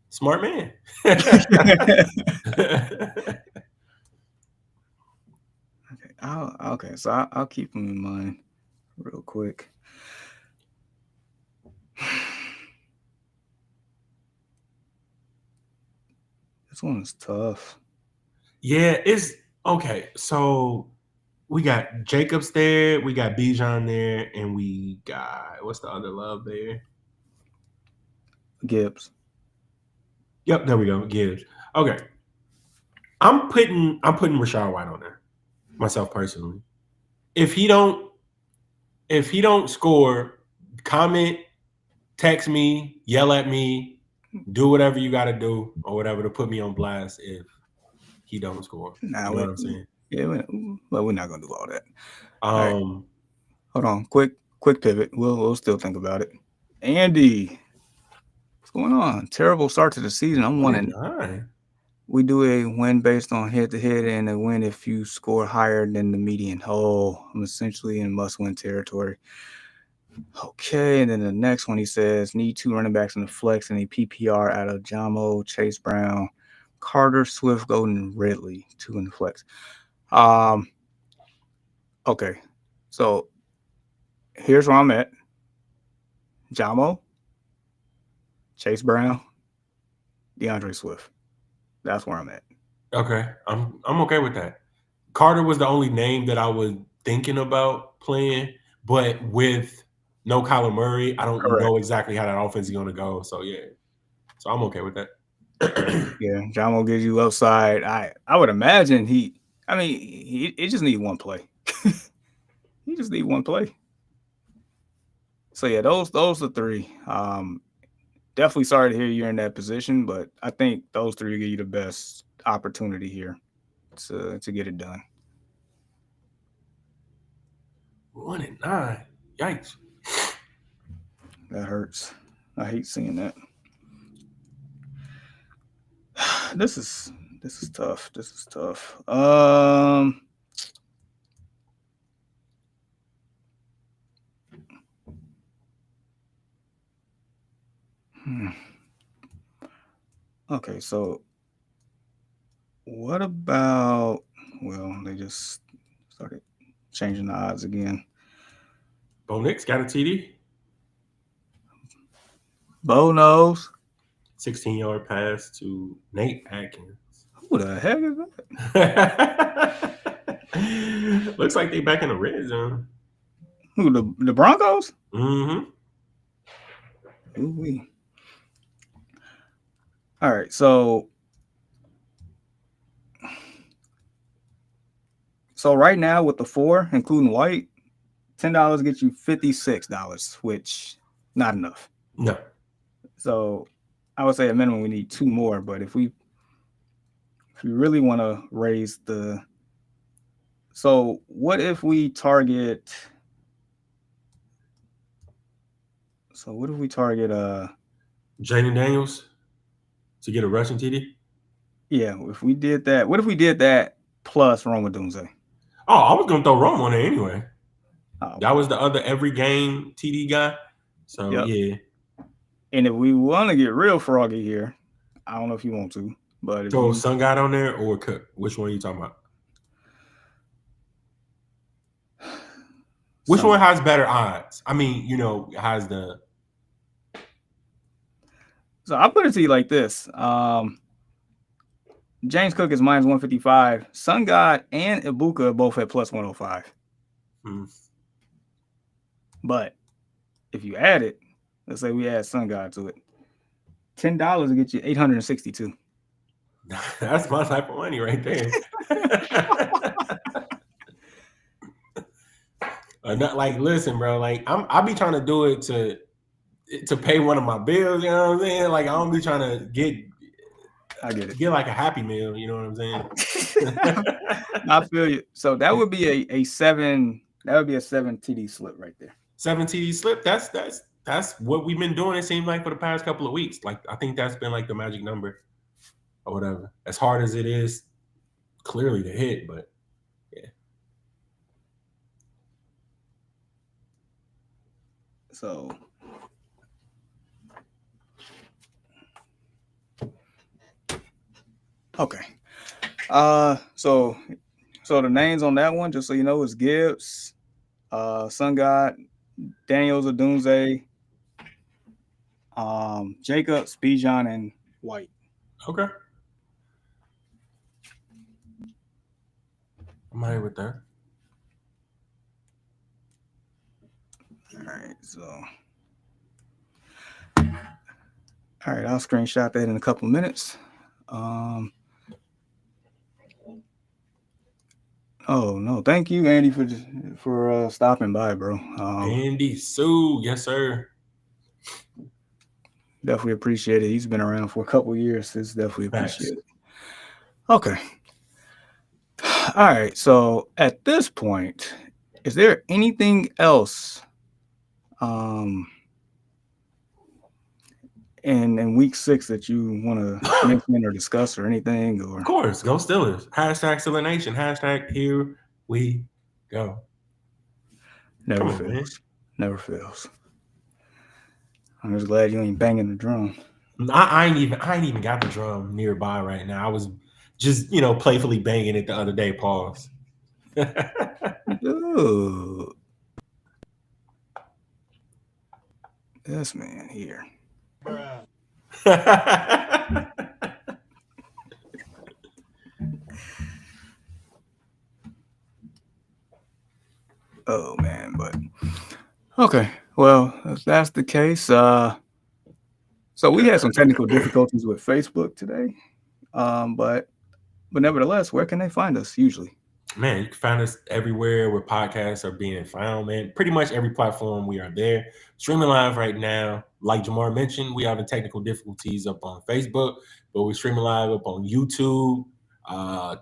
smart man. Okay, so I'll keep him in mind real quick. This one is tough. Yeah, it's okay. So we got Jacobs there, we got Bijan there, and we got what's the other love there? Gibbs. Yep, there we go. Gibbs. Okay. I'm putting Rachaad White on there, myself personally. If he don't score, comment, text me, yell at me, do whatever you got to do or whatever to put me on blast if he don't score. Nah, you know what I'm saying? Yeah, but we're not gonna do all that. Right. Hold on, quick pivot. We'll still think about it. Andy, what's going on? Terrible start to the season. I'm 1-9. We do a win based on head-to-head and a win if you score higher than the median. Oh, I'm essentially in must-win territory. Okay, and then the next one he says, need 2 running backs in the flex and a PPR out of Jamo, Chase Brown, Carter, Swift, Golden, Ridley, 2 in the flex. Okay, so Here's where I'm at. Jamo, Chase Brown, DeAndre Swift. That's where I'm at. Okay, I'm okay with that. Carter was the only name that I was thinking about playing, but with no Kyler Murray, I don't Correct. know exactly how that offense is going to go. So yeah, so I'm okay with that. Yeah, Jamo gives you upside. I would imagine he just need one play. He just need one play. So yeah, those are three. Definitely sorry to hear you're in that position, but I think those three give you the best opportunity here to get it done. 1-9, yikes! That hurts. I hate seeing that. This is tough. This is tough. Okay, so what about? Well, they just started changing the odds again. Bo Nix got a TD. Bo knows. 16-yard pass to Nate Atkins. Who the heck is that? Looks like they back in the red zone. Who, the Broncos? Mm-hmm. Ooh-wee. All right, so right now with the 4, including White, $10 gets you $56, which not enough. No. So I would say at minimum we need 2 more, but if we really want to raise the, so what if we target? So what if we target Jaden Daniels to get a rushing TD? Yeah, if we did that, what if we did that plus Roma Dunze? Oh, I was gonna throw Rome on there anyway. Oh, That was the other every game TD guy. So yep. yeah. And if we want to get real froggy here, I don't know if you want to, but if Throw you, Sun God on there or Cook. Which one are you talking about? Which one has better odds? I mean, has the. So I'll put it to you like this. James Cook is minus 155. Sun God and Ibuka both at plus 105. But if you add it, let's say we add Sun God to it, $10 will get you 862. That's my type of money right there. Not like, listen, bro. Like I be trying to do it to pay one of my bills. You know what I'm saying? Like I don't be trying to get. I get it. Get like a Happy Meal. You know what I'm saying? I feel you. So that would be a 7. That would be a 7 TD slip right there. 7 TD slip. That's what we've been doing. It seems like for the past couple of weeks. Like I think that's been like the magic number, or whatever. As hard as it is, clearly to hit, but yeah. So okay. So the names on that one, just so you know, is Gibbs, Sun God, Daniels Odunze, Jacobs, Bijan, and White. Okay. I'm happy with that. All right, so all right, I'll screenshot that in a couple minutes. Oh no, thank you, Andy, for stopping by, bro. Andy Sue, yes, sir. Definitely appreciate it. He's been around for a couple years. It's definitely appreciated. Okay. All right. So at this point, is there anything else in week 6 that you want to mention or discuss or anything? Or of course, go Steelers. Steeler Nation. Here we go. Never fails. Man. Never fails. I'm just glad you ain't banging the drum. I ain't even got the drum nearby right now. I was just playfully banging it the other day. Pause. Dude. this man here. Oh man, but okay. Well, if that's the case, so we had some technical difficulties with Facebook today. But nevertheless, where can they find us usually? Man, you can find us everywhere where podcasts are being found, man. Pretty much every platform we are there. Streaming live right now. Like Jamar mentioned, we having technical difficulties up on Facebook, but we're streaming live up on YouTube,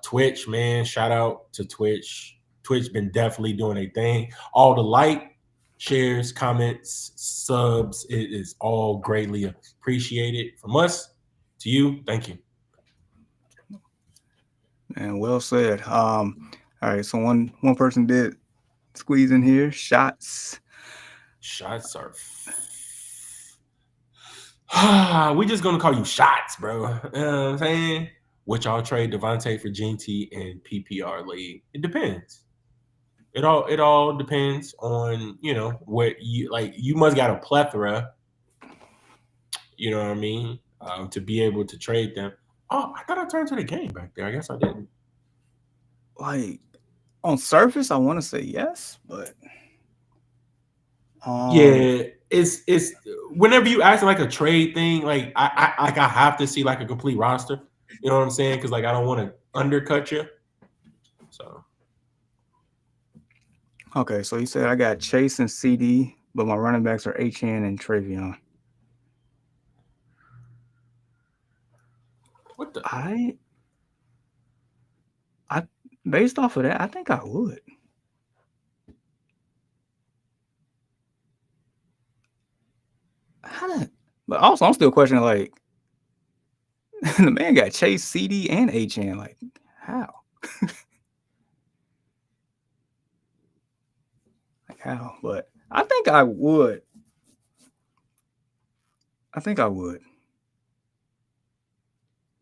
Twitch, man. Shout out to Twitch. Twitch been definitely doing a thing. All the like, shares, comments, subs, it is all greatly appreciated from us to you. Thank you. And well said. All right, so one person did squeeze in here. Shots are we just gonna call you shots, bro. You know what I'm saying? Which y'all trade Devontae for GT and PPR league. It depends. It all depends on, what you like. You must got a plethora, you know what I mean, to be able to trade them. Oh, I thought I turned to the game back there. I guess I didn't. Like on surface, I want to say yes, but yeah, it's whenever you ask like a trade thing, like I have to see like a complete roster. You know what I'm saying? Because like I don't want to undercut you. So okay, so he said I got Chase and CeeDee, but my running backs are HN and Travion. What the? I based off of that, I think I would. But also, I'm still questioning like the man got Chase, CeeDee, and HN. Like how? Like how? But I think I would.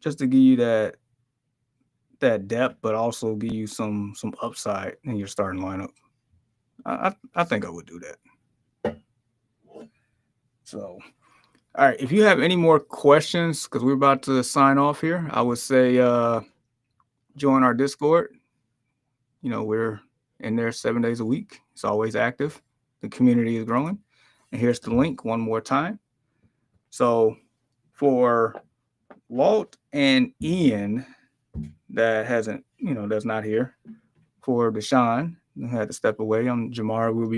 Just to give you that depth, but also give you some upside in your starting lineup. I think I would do that. So, all right. If you have any more questions, because we're about to sign off here, I would say join our Discord. We're in there 7 days a week. It's always active. The community is growing. And here's the link one more time. So for Walt and Ian, that hasn't, that's not here. For Deshaun, who had to step away, Jamar will be back.